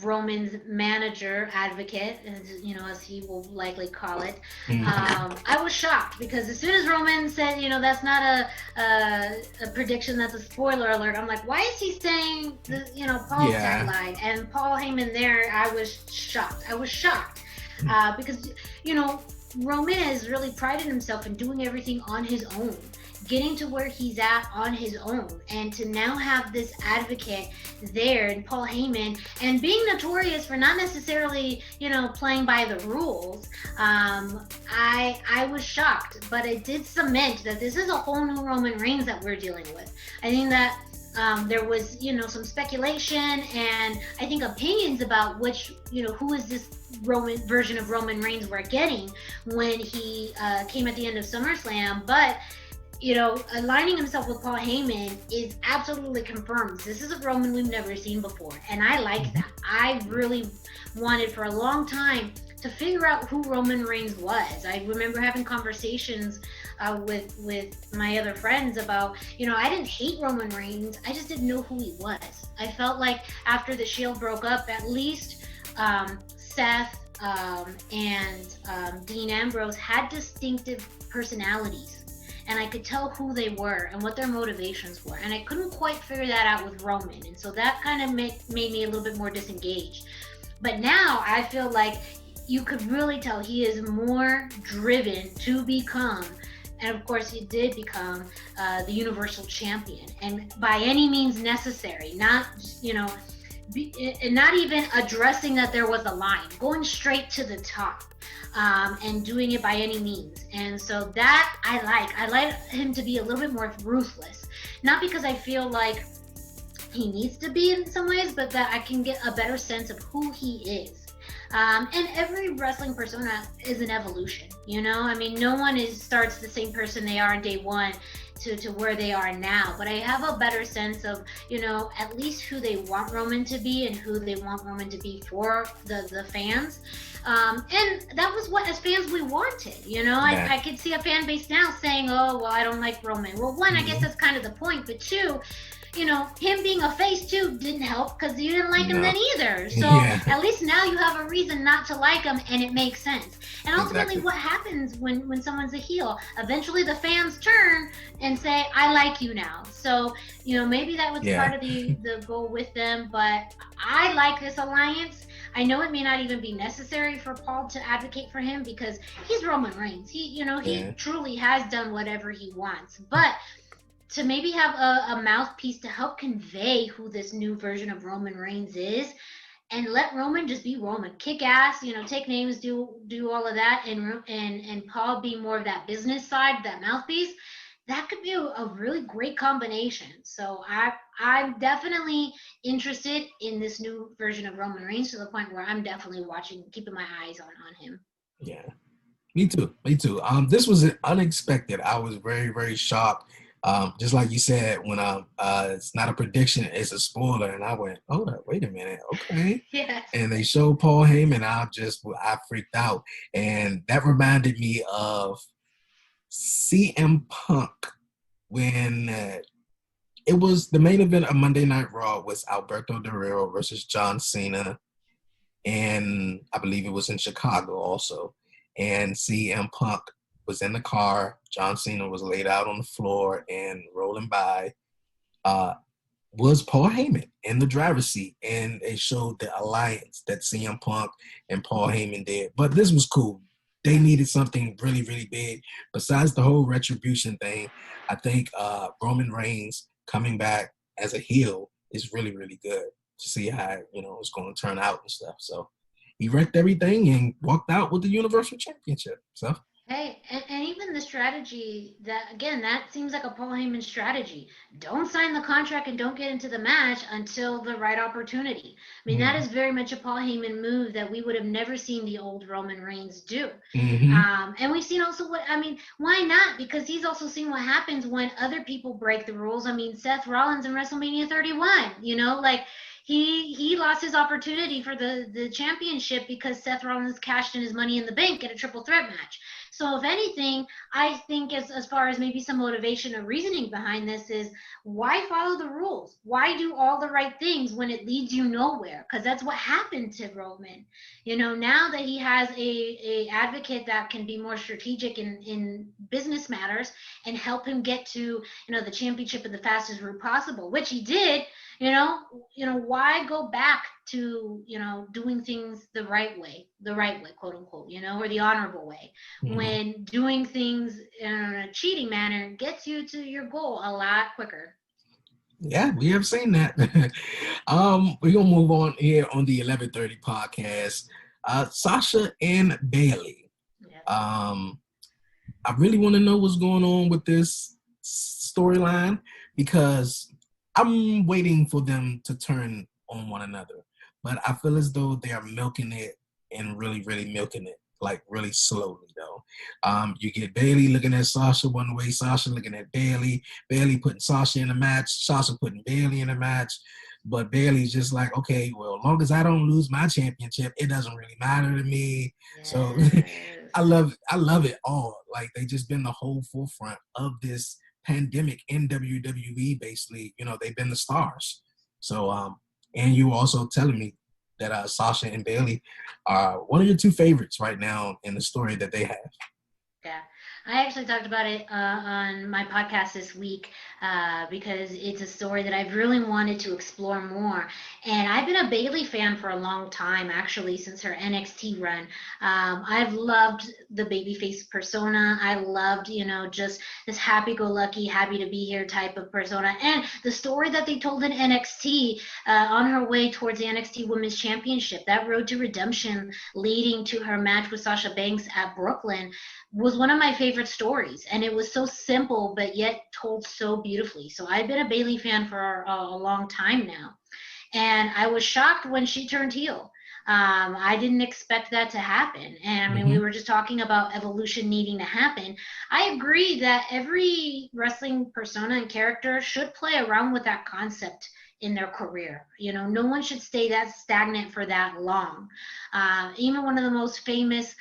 Roman's manager, advocate, as he will likely call it, I was shocked, because as soon as Roman said, that's not a prediction, that's a spoiler alert. I'm like, why is he saying Paul's tagline? And Paul Heyman there, I was shocked. Because Roman has really prided himself in doing everything on his own, getting to where he's at on his own, and to now have this advocate there in Paul Heyman, and being notorious for not necessarily, playing by the rules. I was shocked, but it did cement that this is a whole new Roman Reigns that we're dealing with. I think that There was, some speculation and I think opinions about which, who is this Roman version of Roman Reigns we're getting when he came at the end of SummerSlam. But aligning himself with Paul Heyman is absolutely confirmed. This is a Roman we've never seen before, and I like that. I really wanted for a long time to figure out who Roman Reigns was. I remember having conversations with my other friends about, I didn't hate Roman Reigns, I just didn't know who he was. I felt like after the Shield broke up, at least Seth and Dean Ambrose had distinctive personalities. And I could tell who they were and what their motivations were. And I couldn't quite figure that out with Roman. And so that kind of made me a little bit more disengaged. But now I feel like you could really tell he is more driven to become, and of course he did become, the Universal Champion. And by any means necessary, not, and not even addressing that there was a line, going straight to the top. And doing it by any means. And so that I like him to be a little bit more ruthless, not because I feel like he needs to be in some ways, but that I can get a better sense of who he is. And every wrestling persona is an evolution, I mean, no one starts the same person they are on day one to where they are now, but I have a better sense of, at least who they want Roman to be and who they want Roman to be for the fans. And that was what, as fans, we wanted. I could see a fan base now saying, oh, well, I don't like Roman. Well, one, I guess that's kind of the point, but two, him being a face too didn't help because you didn't like him then either. So at least now you have a reason not to like him, and it makes sense. And ultimately, what happens when someone's a heel? Eventually, the fans turn and say, "I like you now." So maybe that was part of the goal with them. But I like this alliance. I know it may not even be necessary for Paul to advocate for him because he's Roman Reigns. He truly has done whatever he wants. But to maybe have a mouthpiece to help convey who this new version of Roman Reigns is, and let Roman just be Roman, kick ass, take names, do all of that, and Paul be more of that business side, that mouthpiece. That could be a really great combination. So I'm definitely interested in this new version of Roman Reigns to the point where I'm definitely watching, keeping my eyes on him. Yeah, me too. This was unexpected. I was very, very shocked. Just like you said, when it's not a prediction, it's a spoiler, and I went, hold up, wait a minute, okay. Yes. And they showed Paul Heyman, I freaked out, and that reminded me of CM Punk when it was the main event of Monday Night Raw was Alberto Del Rio versus John Cena, and I believe it was in Chicago also. And CM Punk was in the car. John Cena was laid out on the floor, and rolling by was Paul Heyman in the driver's seat, and they showed the alliance that CM Punk and Paul Heyman did. But this was cool. They needed something really, really big. Besides the whole retribution thing, I think Roman Reigns coming back as a heel is really, really good to see how it's going to turn out and stuff. So he wrecked everything and walked out with the Universal Championship. So. Hey, and even the strategy that seems like a Paul Heyman strategy. Don't sign the contract and don't get into the match until the right opportunity. I mean, that is very much a Paul Heyman move that we would have never seen the old Roman Reigns do. And we've seen also why not? Because he's also seen what happens when other people break the rules. I mean, Seth Rollins in WrestleMania 31, he lost his opportunity for the championship because Seth Rollins cashed in his Money in the Bank at a triple threat match. So if anything, I think as far as maybe some motivation or reasoning behind this is, why follow the rules? Why do all the right things when it leads you nowhere? Because that's what happened to Roman. Now that he has a advocate that can be more strategic in business matters and help him get to, the championship in the fastest route possible, which he did. Why go back to, doing things the right way, quote unquote, or the honorable way, when doing things in a cheating manner gets you to your goal a lot quicker. Yeah, we have seen that. We're gonna move on here on the 11:30 podcast. Sasha and Bailey. Yeah. I really want to know what's going on with this storyline because I'm waiting for them to turn on one another, but I feel as though they are milking it and really, really milking it, like really slowly though. You get Bailey looking at Sasha one way, Sasha looking at Bailey, Bailey putting Sasha in a match, Sasha putting Bailey in a match. But Bailey's just like, okay, well, as long as I don't lose my championship, it doesn't really matter to me. So Yes. I love it all. Like they just been the whole forefront of this pandemic in WWE. Basically, they've been the stars. So and you also telling me that Sasha and Bailey are one of your two favorites right now in the story that they have. Yeah, I actually talked about it on my podcast this week because it's a story that I've really wanted to explore more. And I've been a Bailey fan for a long time, actually, since her NXT run. I've loved the babyface persona. I loved, just this happy-go-lucky, happy to be here type of persona. And the story that they told in NXT on her way towards the NXT Women's Championship, that road to redemption leading to her match with Sasha Banks at Brooklyn was one of my favorite stories, and it was so simple but yet told so beautifully. So I've been a Bailey fan for a long time now, and I was shocked when she turned heel. I didn't expect that to happen. And I mean, we were just talking about evolution needing to happen. I agree that every wrestling persona and character should play around with that concept in their career. No one should stay that stagnant for that long. Even one of the most famous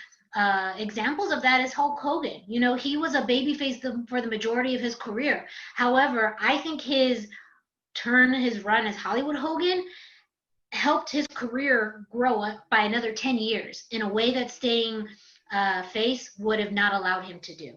examples of that is Hulk Hogan. He was a babyface for the majority of his career. However, I think his run as Hollywood Hogan helped his career grow up by another 10 years in a way that staying face would have not allowed him to do.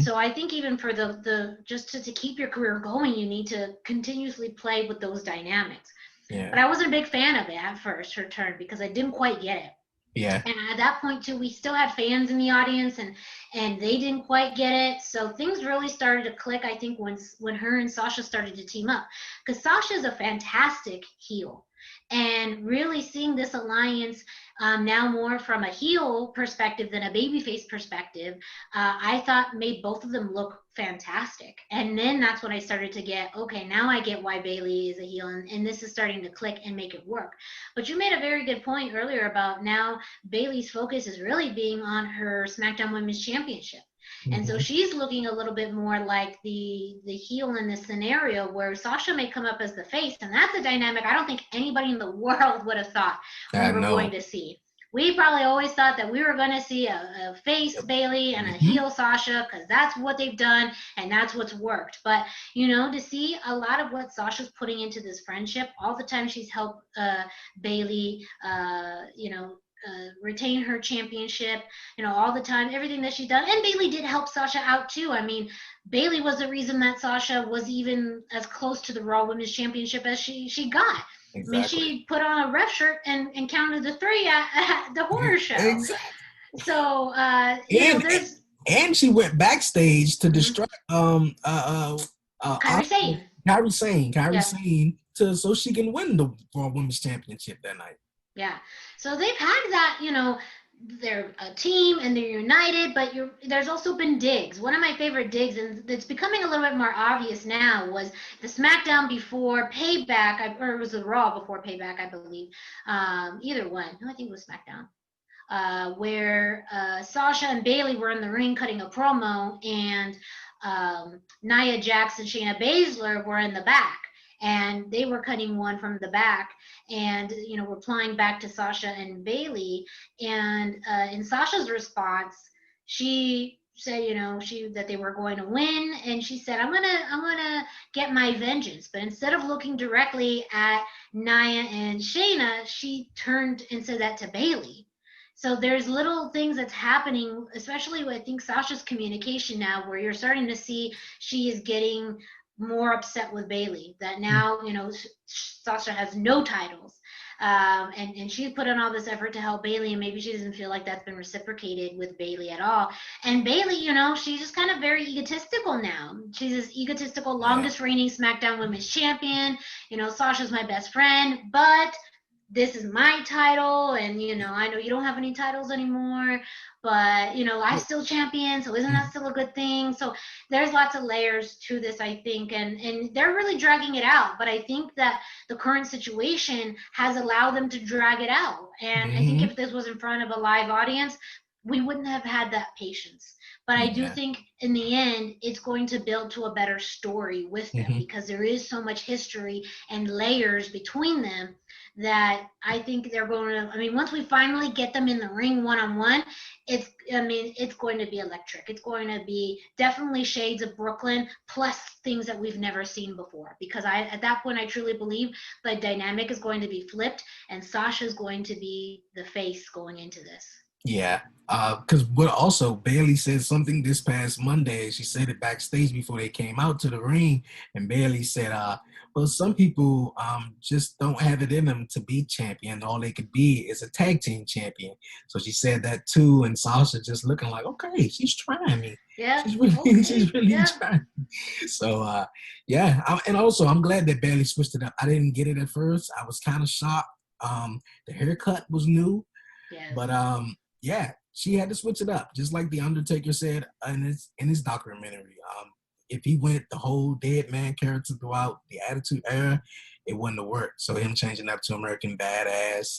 So I think even for the just to keep your career going, you need to continuously play with those dynamics. Yeah. But I wasn't a big fan of it at first, her turn, because I didn't quite get it. Yeah. And at that point too, we still had fans in the audience, and they didn't quite get it. So things really started to click, I think, when her and Sasha started to team up, because Sasha is a fantastic heel. And really seeing this alliance now more from a heel perspective than a babyface perspective, I thought made both of them look fantastic. And then that's when I started to get, okay, now I get why Bailey is a heel, and this is starting to click and make it work. But you made a very good point earlier about now Bailey's focus is really being on her SmackDown Women's Championship. And so she's looking a little bit more like the heel in this scenario, where Sasha may come up as the face, and that's a dynamic I don't think anybody in the world would have thought we were going to see. We probably always thought that we were going to see a face Bailey and a heel Sasha, because that's what they've done and that's what's worked. But, to see a lot of what Sasha's putting into this friendship, all the time she's helped Bailey, retain her championship, all the time, everything that she's done. And Bailey did help Sasha out too. I mean, Bailey was the reason that Sasha was even as close to the Raw Women's Championship as she got. Exactly. I mean, she put on a ref shirt and counted the 3 at the horror show. Exactly. So, and she went backstage to distract Kairi Sane so she can win the Raw Women's Championship that night. Yeah. So they've had that, they're a team and they're united, but there's also been digs. One of my favorite digs, and it's becoming a little bit more obvious now, was the SmackDown before Payback, or it was the Raw before Payback, I believe. Either one. No, I think it was SmackDown. Where Sasha and Bailey were in the ring cutting a promo, and Nia Jax and Shayna Baszler were in the back. And they were cutting one from the back and, replying back to Sasha and Bailey. And in Sasha's response, she said, that they were going to win. And she said, I'm gonna get my vengeance. But instead of looking directly at Nia and Shayna, she turned and said that to Bailey. So there's little things that's happening, especially with, I think, Sasha's communication now, where you're starting to see she is getting more upset with Bailey, that now, Sasha has no titles. And she's put in all this effort to help Bailey, and maybe she doesn't feel like that's been reciprocated with Bailey at all. And Bailey, she's just kind of very egotistical now. She's this egotistical, longest reigning SmackDown Women's Champion. Sasha's my best friend, but this is my title, and I know you don't have any titles anymore, but I still champion, so isn't that still a good thing? So there's lots of layers to this, I think, and they're really dragging it out. But I think that the current situation has allowed them to drag it out. And I think if this was in front of a live audience, we wouldn't have had that patience. But I do think in the end, it's going to build to a better story with them, because there is so much history and layers between them that I think they're going to, I mean, once we finally get them in the ring one-on-one, it's going to be electric. It's going to be definitely shades of Brooklyn plus things that we've never seen before, because at that point, I truly believe the dynamic is going to be flipped and Sasha's going to be the face going into this. Yeah, because also Bailey said something this past Monday. She said it backstage before they came out to the ring, and Bailey said, well, some people just don't have it in them to be champion. All they could be is a tag team champion. So she said that too, and Sasha just looking like, okay, she's trying me. Yeah, she's really trying. So and also I'm glad that Bailey switched it up. I didn't get it at first. I was kind of shocked. The haircut was new, but yeah, she had to switch it up, just like the Undertaker said in his documentary. If he went the whole dead man character throughout the Attitude Era, it wouldn't have worked. So him changing up to American Badass,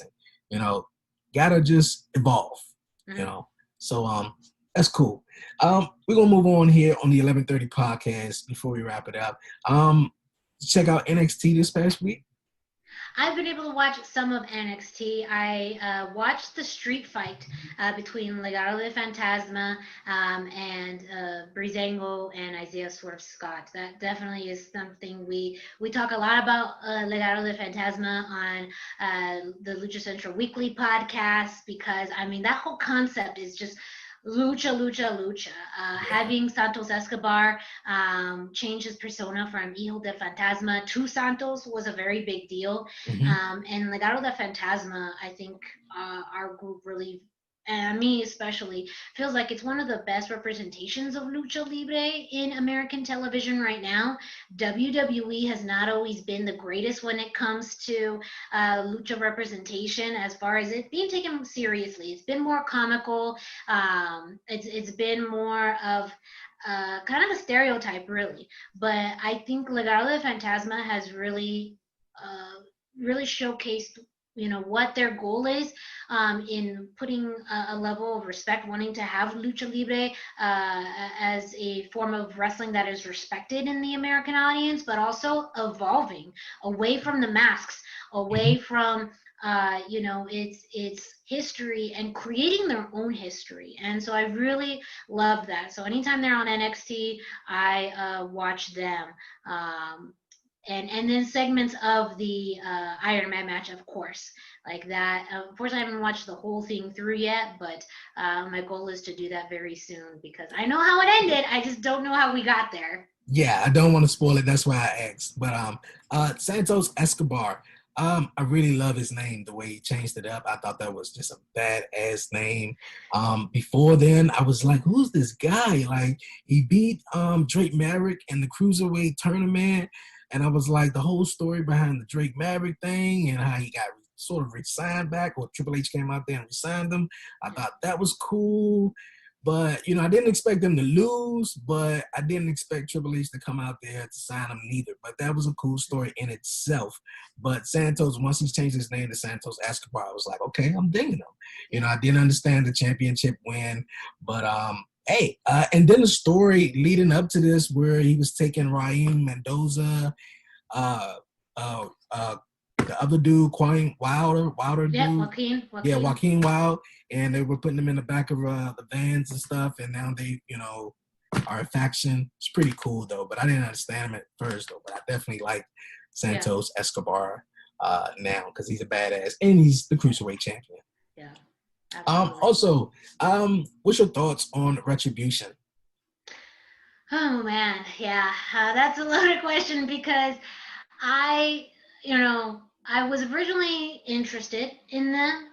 and gotta just evolve. So that's cool. We're gonna move on here on the 11:30 podcast before we wrap it up. Check out NXT this past week. I've been able to watch some of NXT. I watched the street fight between Legado del Fantasma and Breezango and Isaiah Swerve Scott. That definitely is something we talk a lot about Legado del Fantasma on the Lucha Central Weekly podcast, because that whole concept is just lucha. Having Santos Escobar change his persona from Hijo de Fantasma to Santos was a very big deal. And Legado de Fantasma, I think our group really, and me especially, feels like it's one of the best representations of lucha libre in American television right now. WWE has not always been the greatest when it comes to lucha representation, as far as it being taken seriously. It's been more comical. It's been more of kind of a stereotype, really. But I think Legado del Fantasma has really showcased what their goal is in putting a level of respect, wanting to have lucha libre as a form of wrestling that is respected in the American audience, but also evolving away from the masks, away from its history, and creating their own history. And so I really love that. So anytime they're on NXT, I watch them. And then segments of the Iron Man match, of course, like that. Unfortunately, I haven't watched the whole thing through yet, but my goal is to do that very soon, because I know how it ended. I just don't know how we got there. Yeah, I don't want to spoil it. That's why I asked. But Santos Escobar, I really love his name, the way he changed it up. I thought that was just a badass name. Before then, I was like, who's this guy? Like, he beat Drake Maverick in the Cruiserweight tournament. And I was like, the whole story behind the Drake Maverick thing and how he got sort of re-signed back, or Triple H came out there and re-signed him. I thought that was cool. But, I didn't expect them to lose, but I didn't expect Triple H to come out there to sign him neither. But that was a cool story in itself. But Santos, once he changed his name to Santos Escobar, I was like, okay, I'm digging him. I didn't understand the championship win, but and then the story leading up to this, where he was taking Raheem Mendoza, the other dude, Wilder dude. Joaquin. Yeah, Joaquin Wild. And they were putting them in the back of the vans and stuff. And now they, are a faction. It's pretty cool, though. But I didn't understand him at first, though. But I definitely like Santos Escobar now, because he's a badass. And he's the Cruiserweight champion. Yeah. Also, what's your thoughts on Retribution? Oh, man. Yeah. That's a loaded question, because I was originally interested in them,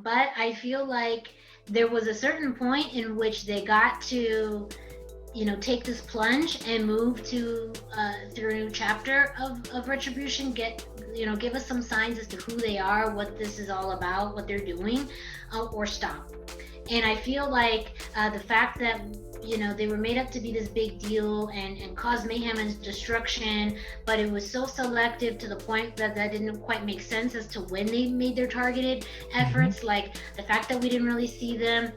but I feel like there was a certain point in which they got to take this plunge and move to through a new chapter of Retribution. Give us some signs as to who they are, what this is all about, what they're doing, or stop. And I feel like the fact that they were made up to be this big deal and cause mayhem and destruction, but it was so selective to the point that didn't quite make sense as to when they made their targeted efforts. Like the fact that we didn't really see them.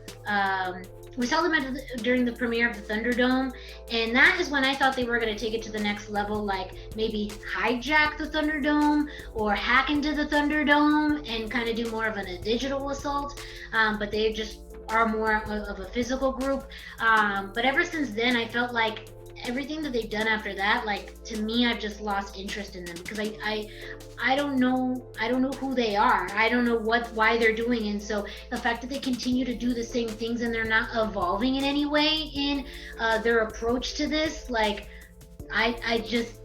We saw them during the premiere of the ThunderDoome, and that is when I thought they were going to take it to the next level, like maybe hijack the ThunderDoome or hack into the ThunderDoome and kind of do more of a digital assault. But they just are more of a physical group. But ever since then, I felt like everything that they've done after that, like, to me, I've just lost interest in them because I don't know who they are. I don't know why they're doing. And so the fact that they continue to do the same things and they're not evolving in any way in their approach to this, like, I just,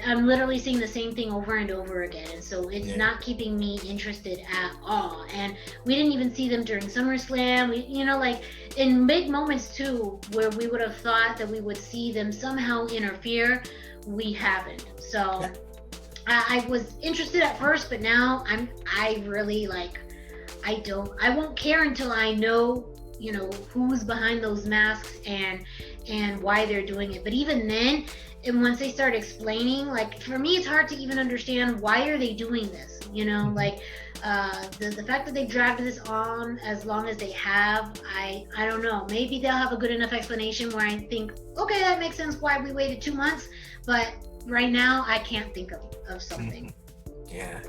I'm literally seeing the same thing over and over again. And so it's not keeping me interested at all. And we didn't even see them during SummerSlam. We, like in big moments too, where we would have thought that we would see them somehow interfere, we haven't. So I was interested at first, but now I really like, I won't care until I know, who's behind those masks and why they're doing it. But even then, and once they start explaining, like, for me, it's hard to even understand why are they doing this, like the fact that they dragged this on as long as they have, I don't know, maybe they'll have a good enough explanation where I think, okay, that makes sense why we waited 2 months, but right now I can't think of something. Yeah,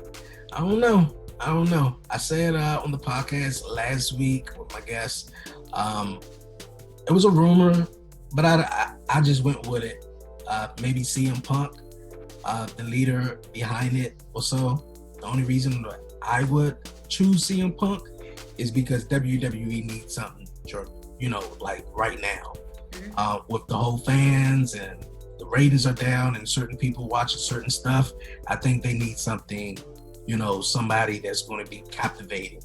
I don't know. I said on the podcast last week with my guest, it was a rumor, but I just went with it. Maybe CM Punk, the leader behind it or so. The only reason that I would choose CM Punk is because WWE needs something, like right now. With the whole fans and the ratings are down and certain people watching certain stuff, I think they need something, somebody that's going to be captivating.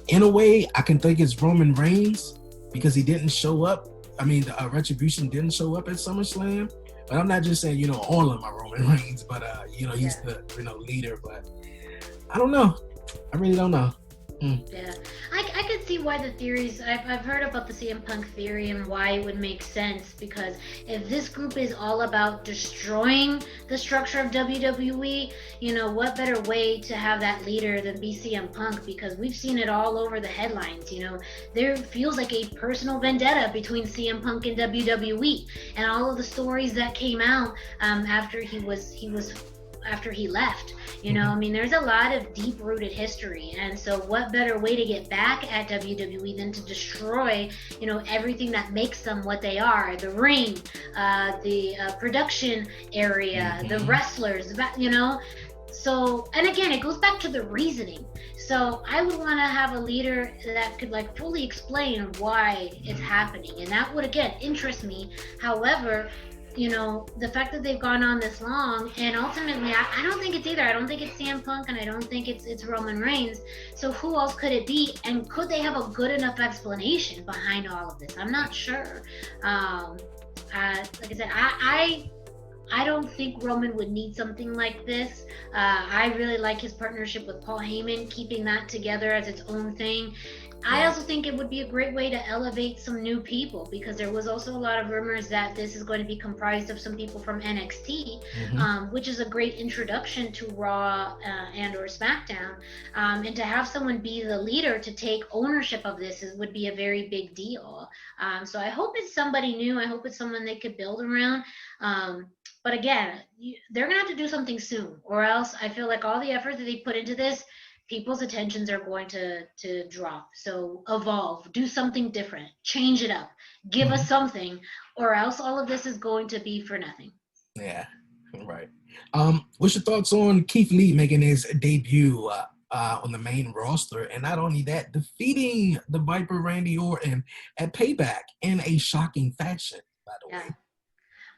In a way, I can think it's Roman Reigns because he didn't show up. I mean, Retribution didn't show up at SummerSlam, but I'm not just saying, all of them are Roman Reigns, but, he's the, leader, but I don't know. I really don't know. Yeah, I could see why the theories, I've heard about the CM Punk theory and why it would make sense, because if this group is all about destroying the structure of WWE, what better way to have that leader than be CM Punk, because we've seen it all over the headlines. There feels like a personal vendetta between CM Punk and WWE, and all of the stories that came out after he left. I mean, there's a lot of deep-rooted history, and so what better way to get back at WWE than to destroy, everything that makes them what they are: the ring, the production area, the wrestlers, So, and again, it goes back to the reasoning. So I would want to have a leader that could fully explain why it's happening, and that would, again, interest me. However, the fact that they've gone on this long, and ultimately, I don't think it's either. I don't think it's CM Punk, and I don't think it's Roman Reigns. So who else could it be? And could they have a good enough explanation behind all of this? I'm not sure. Like I said, I don't think Roman would need something like this. I really like his partnership with Paul Heyman, keeping that together as its own thing. I also think it would be a great way to elevate some new people, because there was also a lot of rumors that this is going to be comprised of some people from NXT, which is a great introduction to Raw and or SmackDown. And to have someone be the leader to take ownership of this would be a very big deal. So I hope it's somebody new. I hope it's someone they could build around. But again, they're going to have to do something soon, or else I feel like all the effort that they put into this, people's attentions are going to drop. So evolve, do something different, change it up, give us something, or else all of this is going to be for nothing. Yeah, right. What's your thoughts on Keith Lee making his debut on the main roster, and not only that, defeating the Viper Randy Orton at Payback in a shocking fashion, by the way?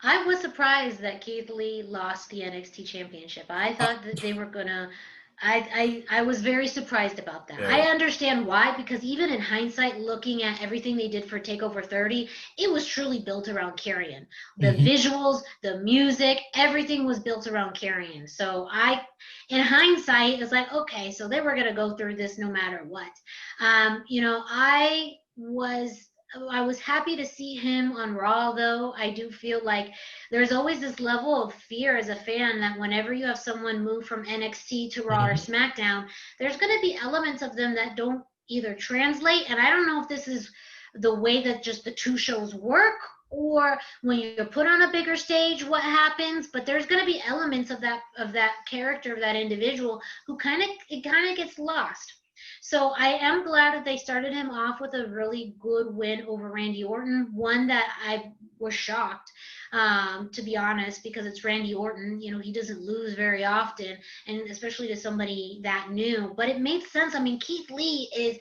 I was surprised that Keith Lee lost the NXT championship. I thought that they were gonna I was very surprised about that. I Right. understand why, because even in hindsight, looking at everything they did for Takeover 30, it was truly built around Carrion. The Hmm. visuals, the music, everything was built around Carrion. So in hindsight, it's like, okay, so they were gonna go through this no matter what. You know, I was happy to see him on Raw, though. I do feel like there's always this level of fear as a fan that whenever you have someone move from NXT to Raw or Hmm. SmackDown, there's going to be elements of them that don't either translate. And I don't know if this is the way that just the two shows work, or when you're put on a bigger stage, what happens. But there's going to be elements of that character, of that individual, who kind of gets lost. So I am glad that they started him off with a really good win over Randy Orton, one that I was shocked, to be honest, because it's Randy Orton. You know, he doesn't lose very often, and especially to somebody that new. But it made sense. I mean, Keith Lee is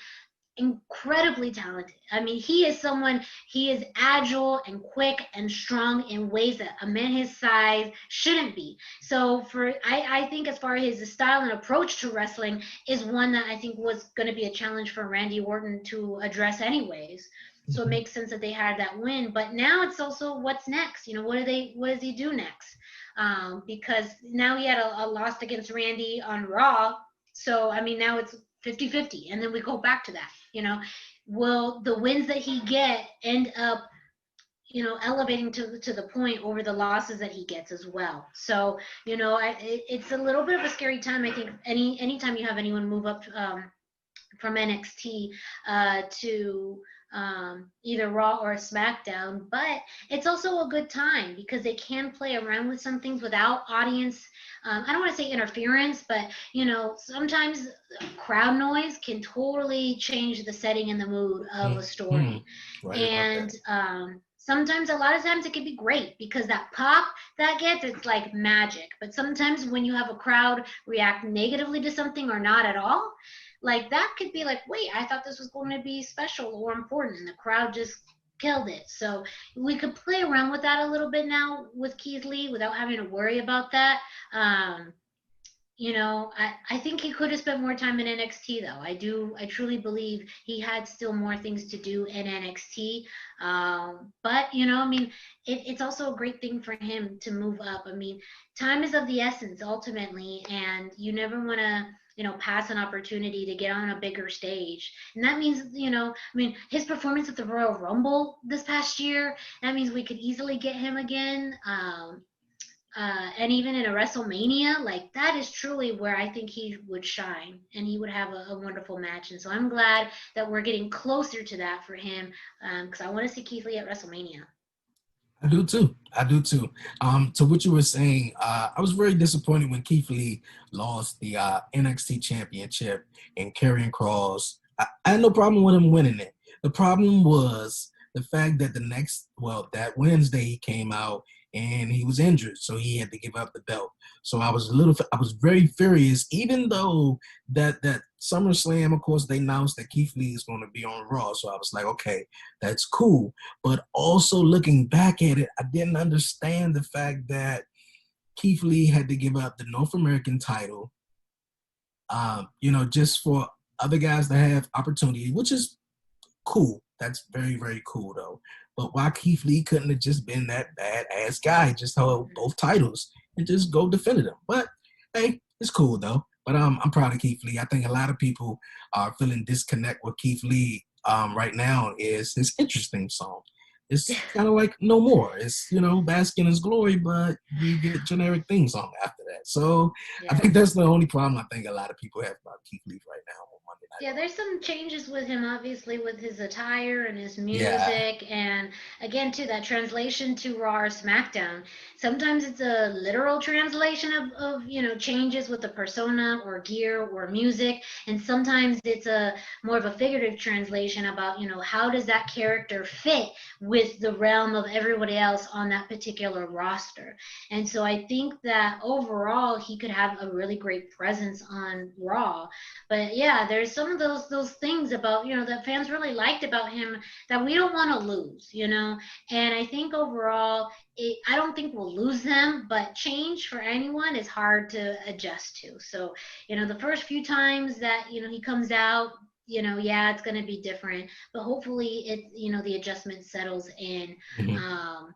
incredibly talented. I mean, he is agile and quick and strong in ways that a man his size shouldn't be. So I think as far as his style and approach to wrestling is one that I think was going to be a challenge for Randy Orton to address anyways. So it Hmm. makes sense that they had that win. But now it's also what's next? You know, what does he do next? Because now he had a loss against Randy on Raw. So, I mean, now it's 50-50, and then we go back to that. You know, will the wins that he get end up, you know, elevating to the point over the losses that he gets as well? So, you know, it's a little bit of a scary time. I think anytime you have anyone move up from NXT to either Raw or SmackDown, but it's also a good time because they can play around with some things without audience. I don't want to say interference, but you know, sometimes crowd noise can totally change the setting and the mood of a Hmm. story. Right about And that. sometimes, a lot of times, it can be great because that pop that gets, it's like magic. But sometimes when you have a crowd react negatively to something or not at all, like that could be like, wait, I thought this was going to be special or important, and the crowd just killed it. So we could play around with that a little bit now with Keith Lee without having to worry about that. Um, you know, I think he could have spent more time in NXT though. I truly believe he had still more things to do in NXT. But you know, I mean, it's also a great thing for him to move up. I mean, time is of the essence ultimately, and you never want to, you know, pass an opportunity to get on a bigger stage. And that means, you know, I mean, his performance at the Royal Rumble this past year, that means we could easily get him again. And even in a WrestleMania, like that is truly where I think he would shine and he would have a wonderful match. And so I'm glad that we're getting closer to that for him, because I want to see Keith Lee at WrestleMania. I do too. I do too. To what you were saying, I was very disappointed when Keith Lee lost the NXT Championship and Karrion Kross. I had no problem with him winning it. The problem was the fact that that Wednesday he came out and he was injured, so he had to give up the belt. So I was very furious, even though that SummerSlam, of course, they announced that Keith Lee is going to be on Raw. So I was like, okay, that's cool. But also looking back at it, I didn't understand the fact that Keith Lee had to give up the North American title, just for other guys to have opportunity, which is cool. That's very, very cool, though. But why Keith Lee couldn't have just been that badass guy, just hold both titles and just go defend them? But hey, it's cool though. But I'm proud of Keith Lee. I think a lot of people are feeling disconnect with Keith Lee right now is his interesting song. It's kind of like No More. It's, bask in his glory, but you get generic theme song after that. So I Yeah. think that's the only problem I think a lot of people have about Keith Lee right now on Monday Night Yeah, Raw. there's some changes with him, obviously, with his attire and his Yeah. music, and again, too, that translation to Raw or SmackDown. Sometimes it's a literal translation of changes with the persona or gear or music, and sometimes it's a more of a figurative translation about how does that character fit with the realm of everybody else on that particular roster. And so I think that overall he could have a really great presence on Raw. But yeah, there's some some of those things about, that fans really liked about him that we don't want to lose, and I think overall I don't think we'll lose them, but change for anyone is hard to adjust to. So the first few times that he comes out, yeah, it's going to be different, but hopefully the adjustment settles in. Mhm.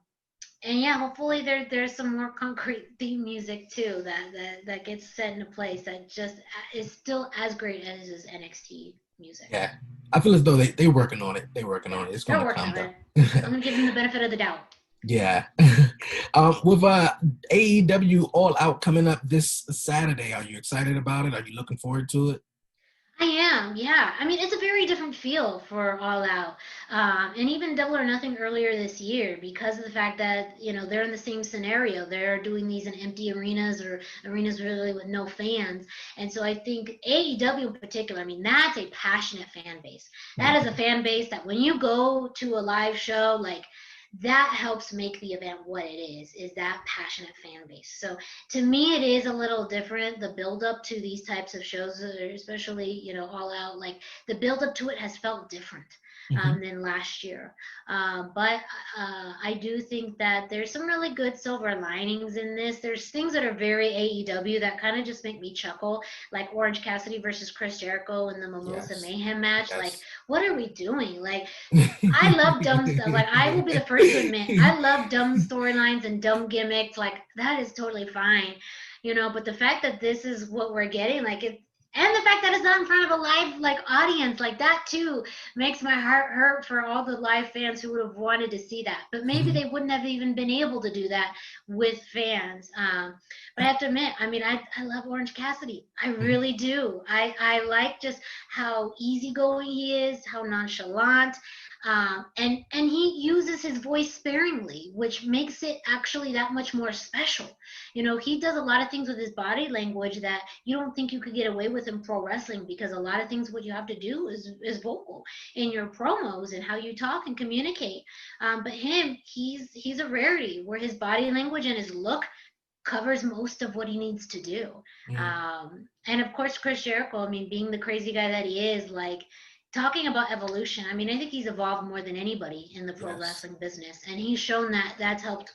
And yeah, hopefully there's some more concrete theme music too that gets set into place that just is still as great as his NXT music. Yeah, I feel as though they're working on it. They're working on it. It's going They're to working come on though. it. I'm gonna give them the benefit of the doubt. Yeah. With AEW All Out coming up this Saturday, are you excited about it? Are you looking forward to it? I am, yeah. I mean, it's a very different feel for All Out, and even Double or Nothing earlier this year, because of the fact that they're in the same scenario. They're doing these in empty arenas or arenas really with no fans, and so I think AEW in particular. I mean, that's a passionate fan base. That is a fan base that when you go to a live show, like that helps make the event what it is that passionate fan base. So to me it is a little different, the build up to these types of shows, especially All Out. Like the build up to it has felt different than last year, but I do think that there's some really good silver linings in this. There's things that are very AEW that kind of just make me chuckle, like Orange Cassidy versus Chris Jericho in the Mimosa Yes. Mayhem match. Yes. Like, what are we doing? Like, I love dumb stuff. Like, I will be the first to admit, I love dumb storylines and dumb gimmicks. Like, that is totally fine, but the fact that this is what we're getting, like, and the fact that it's not in front of a live, like, audience, like, that too makes my heart hurt for all the live fans who would have wanted to see that. But maybe they wouldn't have even been able to do that with fans. But I have to admit, I mean, I love Orange Cassidy. I really do. I like just how easygoing he is, how nonchalant. And he uses his voice sparingly, which makes it actually that much more special. He does a lot of things with his body language that you don't think you could get away with in pro wrestling, because a lot of things what you have to do is vocal in your promos and how you talk and communicate. But he's a rarity where his body language and his look covers most of what he needs to do. And of course, Chris Jericho, I mean, being the crazy guy that he is, like, talking about evolution, I mean, I think he's evolved more than anybody in the pro wrestling business, and he's shown that that's helped,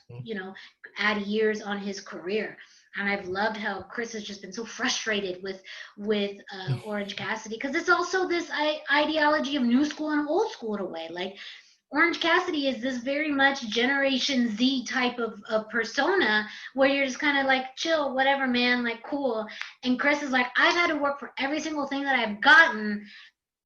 add years on his career. And I've loved how Chris has just been so frustrated with Orange Cassidy, because it's also this ideology of new school and old school in a way. Like, Orange Cassidy is this very much Generation Z type of persona where you're just kind of like, chill, whatever, man, like, cool. And Chris is like, I've had to work for every single thing that I've gotten,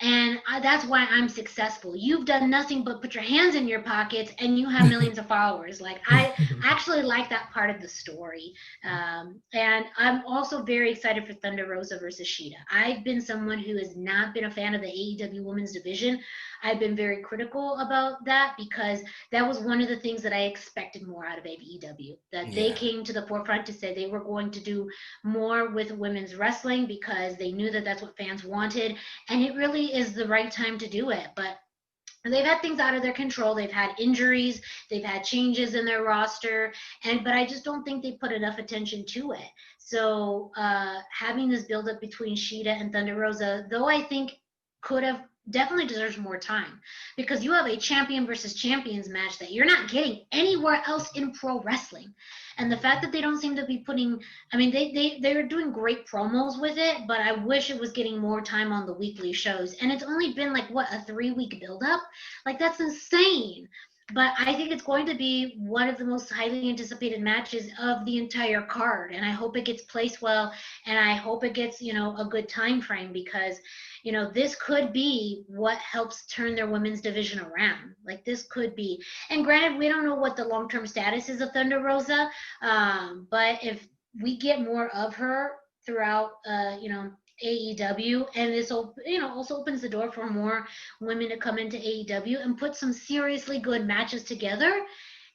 and that's why I'm successful. You've done nothing but put your hands in your pockets, and you have millions of followers. Like, I actually like that part of the story. And I'm also very excited for Thunder Rosa versus Shida. I've been someone who has not been a fan of the AEW women's division. I've been very critical about that, because that was one of the things that I expected more out of AEW, that they came to the forefront to say they were going to do more with women's wrestling because they knew that that's what fans wanted. And it really is the right time to do it. But they've had things out of their control. They've had injuries, they've had changes in their roster, but I just don't think they put enough attention to it. So having this buildup between Shida and Thunder Rosa, though I think could have, definitely deserves more time, because you have a champion versus champions match that you're not getting anywhere else in pro wrestling. And the fact that they don't seem to be putting, I mean, they're doing great promos with it, but I wish it was getting more time on the weekly shows. And it's only been like, what, a 3-week buildup? Like, that's insane. But I think it's going to be one of the most highly anticipated matches of the entire card. And I hope it gets placed well, and I hope it gets, a good time frame, because this could be what helps turn their women's division around. Like, this could be, and granted, we don't know what the long-term status is of Thunder Rosa, but if we get more of her throughout, AEW, and this also opens the door for more women to come into AEW and put some seriously good matches together,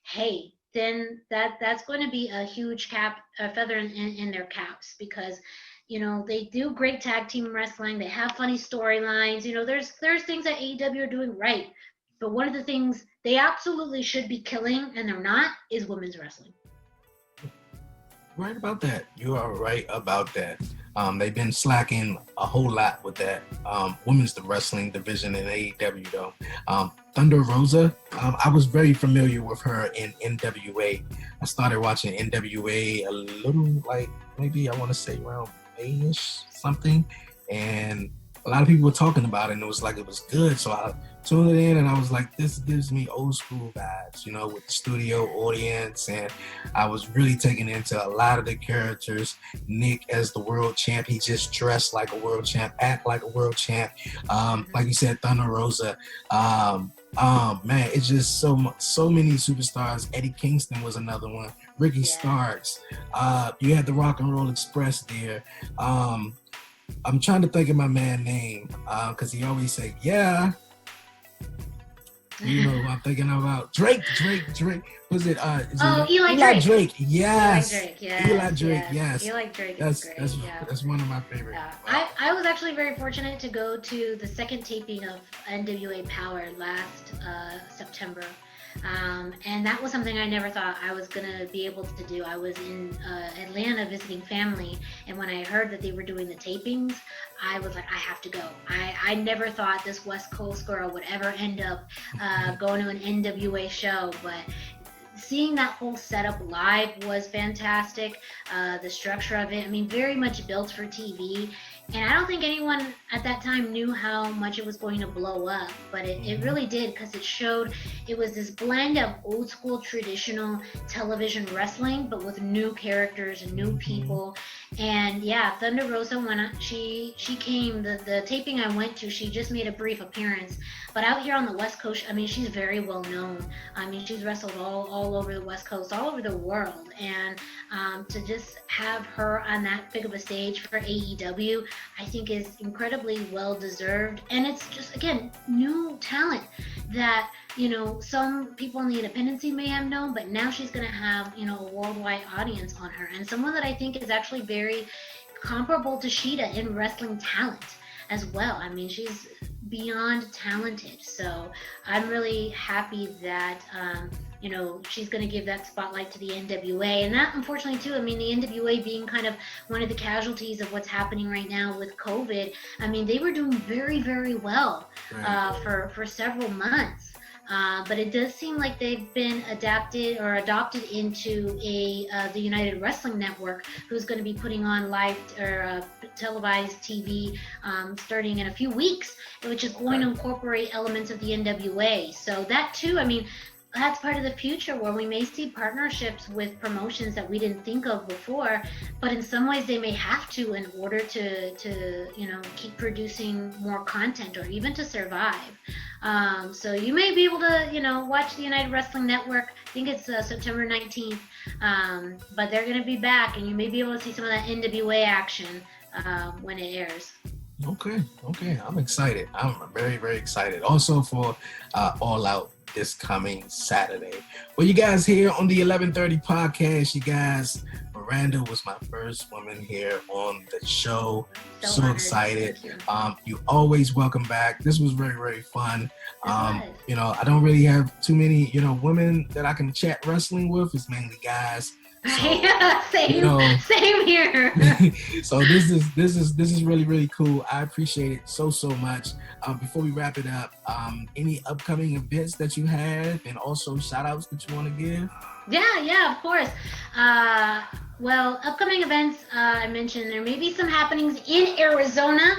hey, then that's going to be a huge feather in their caps, because they do great tag team wrestling. They have funny storylines. There's things that AEW are doing right. But one of the things they absolutely should be killing, and they're not, is women's wrestling. Right about that. You are right about that. They've been slacking a whole lot with that women's wrestling division in AEW though. Thunder Rosa, I was very familiar with her in NWA. I started watching NWA a little, like maybe I want to say around May-ish something, and a lot of people were talking about it, and it was like it was good. So I tuned it in, and I was like, this gives me old school vibes, with the studio audience, and I was really taken into a lot of the characters. Nick as the world champ, he just dressed like a world champ, act like a world champ. Like you said, Thunder Rosa. Man, it's just so many superstars. Eddie Kingston was another one. Ricky Starks. You had the Rock and Roll Express there. I'm trying to think of my man's name because he always say, yeah. You know who I'm thinking about? Drake. Was it? Eli Drake. Yes. Eli Drake. Yes. Eli Drake. Yes. Eli Drake that's is great. That's one of my favorite. Yeah. Wow. I was actually very fortunate to go to the second taping of NWA Power last September. And that was something I never thought I was going to be able to do. I was in Atlanta visiting family, and when I heard that they were doing the tapings, I was like, I have to go. I never thought this West Coast girl would ever end up going to an NWA show, but seeing that whole setup live was fantastic. The structure of it, I mean, very much built for TV. And I don't think anyone at that time knew how much it was going to blow up, but it really did, because it was this blend of old school traditional television wrestling, but with new characters and new people. And yeah, Thunder Rosa, when she came, the taping I went to, she just made a brief appearance. But out here on the West Coast, I mean, she's very well known. I mean, she's wrestled all over the West Coast, all over the world. And to just have her on that big of a stage for AEW, I think is incredibly well deserved. And it's just, again, new talent that, some people in the independent scene may have known, but now she's going to have, a worldwide audience on her. And someone that I think is actually very comparable to Shida in wrestling talent as well. I mean, she's beyond talented. So I'm really happy that, she's going to give that spotlight to the NWA. And that, unfortunately, too, I mean, the NWA being kind of one of the casualties of what's happening right now with COVID, I mean, they were doing very, very well for several months. But it does seem like they've been adopted into the United Wrestling Network, who's going to be putting on live or televised TV starting in a few weeks, which is going to incorporate elements of the NWA. So that too, I mean, that's part of the future where we may see partnerships with promotions that we didn't think of before, but in some ways they may have to in order to keep producing more content or even to survive. So you may be able to, watch the United Wrestling Network. I think it's September 19th, but they're going to be back, and you may be able to see some of that NWA action when it airs. Okay. I'm excited. I'm very, very excited. Also for All Out this coming Saturday. Well, you guys here on the 1130 podcast, you guys, Miranda was my first woman here on the show. So excited. You always welcome back. This was very, very fun. I don't really have too many, women that I can chat wrestling with. It's mainly guys. So, same here. So this is really, really cool. I appreciate it so much. Before we wrap it up, any upcoming events that you have, and also shout outs that you want to give? Yeah, of course. Well, upcoming events, I mentioned there may be some happenings in Arizona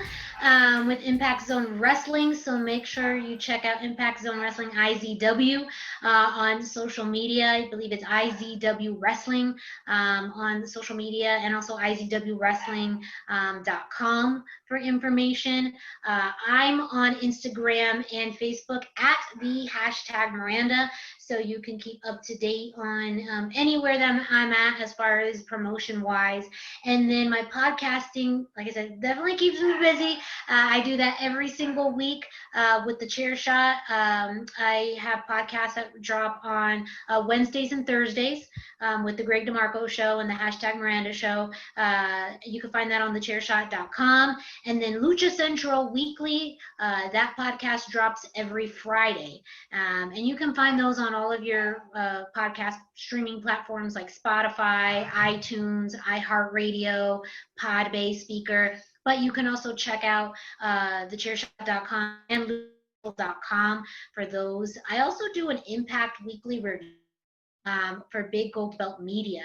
with Impact Zone Wrestling, so make sure you check out Impact Zone Wrestling IZW on social media. I believe it's IZW Wrestling on social media, and also IZWWrestling.com for information. I'm on Instagram and Facebook at the #Miranda, so you can keep up to date on anywhere that I'm at as far as promotion wise. And then my podcasting, like I said, definitely keeps me busy. I do that every single week with the Chair Shot. I have podcasts that drop on Wednesdays and Thursdays with the Greg DeMarco Show and the hashtag Miranda Show. You can find that on thechairshot.com. And then Lucha Central Weekly, that podcast drops every Friday. And you can find those on all of your podcast streaming platforms like Spotify, iTunes, iHeartRadio, Podbay Speaker. But you can also check out thechairshot.com and lucha.com for those. I also do an Impact Weekly review for Big Gold Belt Media.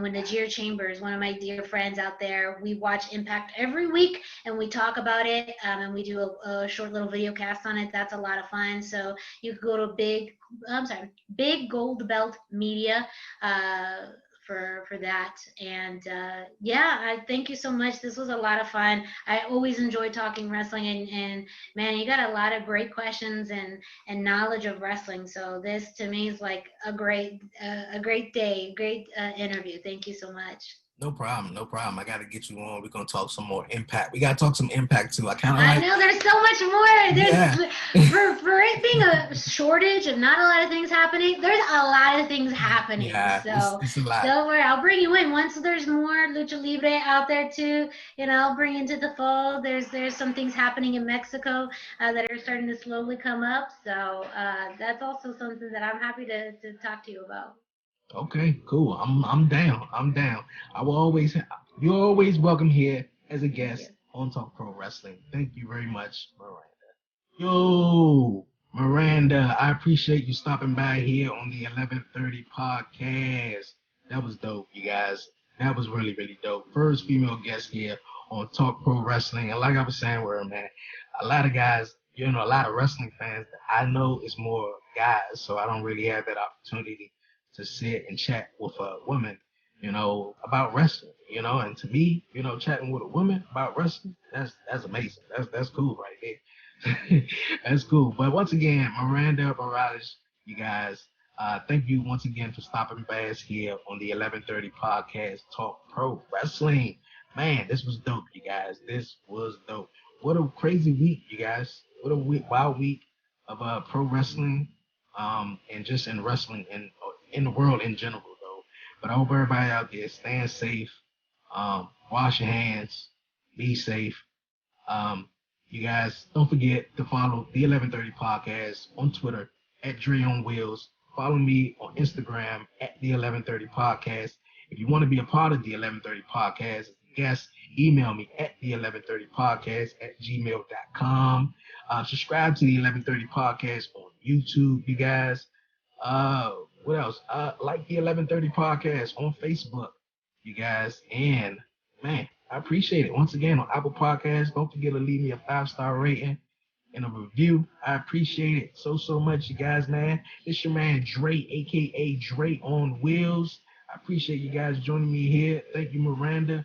When Najir Chambers, one of my dear friends out there, we watch Impact every week and we talk about it, and we do a short little video cast on it. That's a lot of fun. So you can go to Big Gold Belt Media for that. And I thank you so much. This was a lot of fun. I always enjoy talking wrestling, and man, you got a lot of great questions and knowledge of wrestling. So this to me is like a great day, great interview. Thank you so much. No problem. I got to get you on. We're going to talk some more Impact. We got to talk some Impact, too. I know there's so much more. For it being a shortage and not a lot of things happening, there's a lot of things happening. Yeah, so it's a lot. Don't worry. I'll bring you in. Once there's more Lucha Libre out there, too, I'll bring into the fold. There's some things happening in Mexico that are starting to slowly come up. So that's also something that I'm happy to talk to you about. Okay, cool. I'm down. You're always welcome here as a guest on Talk Pro Wrestling. Thank you very much, Miranda. Yo, Miranda, I appreciate you stopping by here on the 11:30 podcast. That was dope, you guys. That was really, really dope. First female guest here on Talk Pro Wrestling. And like I was saying, man, a lot of guys, a lot of wrestling fans that I know is more guys, so I don't really have that opportunity to sit and chat with a woman, about wrestling, and to me, chatting with a woman about wrestling, that's amazing. That's cool right there. That's cool. But once again, Miranda Morales, you guys, thank you once again for stopping by us here on the 11:30 podcast, Talk Pro Wrestling. Man, this was dope, you guys. This was dope. What a crazy week, you guys. What a wild week of pro wrestling, and just in wrestling and in the world in general, though. But I hope everybody out there staying safe, wash your hands, be safe. You guys, don't forget to follow the 11:30 podcast on Twitter at Dreonwheels. Follow me on Instagram at the 11:30 podcast. If you want to be a part of the 11:30 podcast, guest, email me at the 11:30 podcast at gmail.com. Subscribe to the 11:30 podcast on YouTube, you guys. What else? Like the 11:30 podcast on Facebook, you guys. And man, I appreciate it. Once again, on Apple Podcasts, don't forget to leave me a 5-star rating and a review. I appreciate it so much, you guys, man. It's your man Dre, aka Dre on Wheels. I appreciate you guys joining me here. Thank you, Miranda.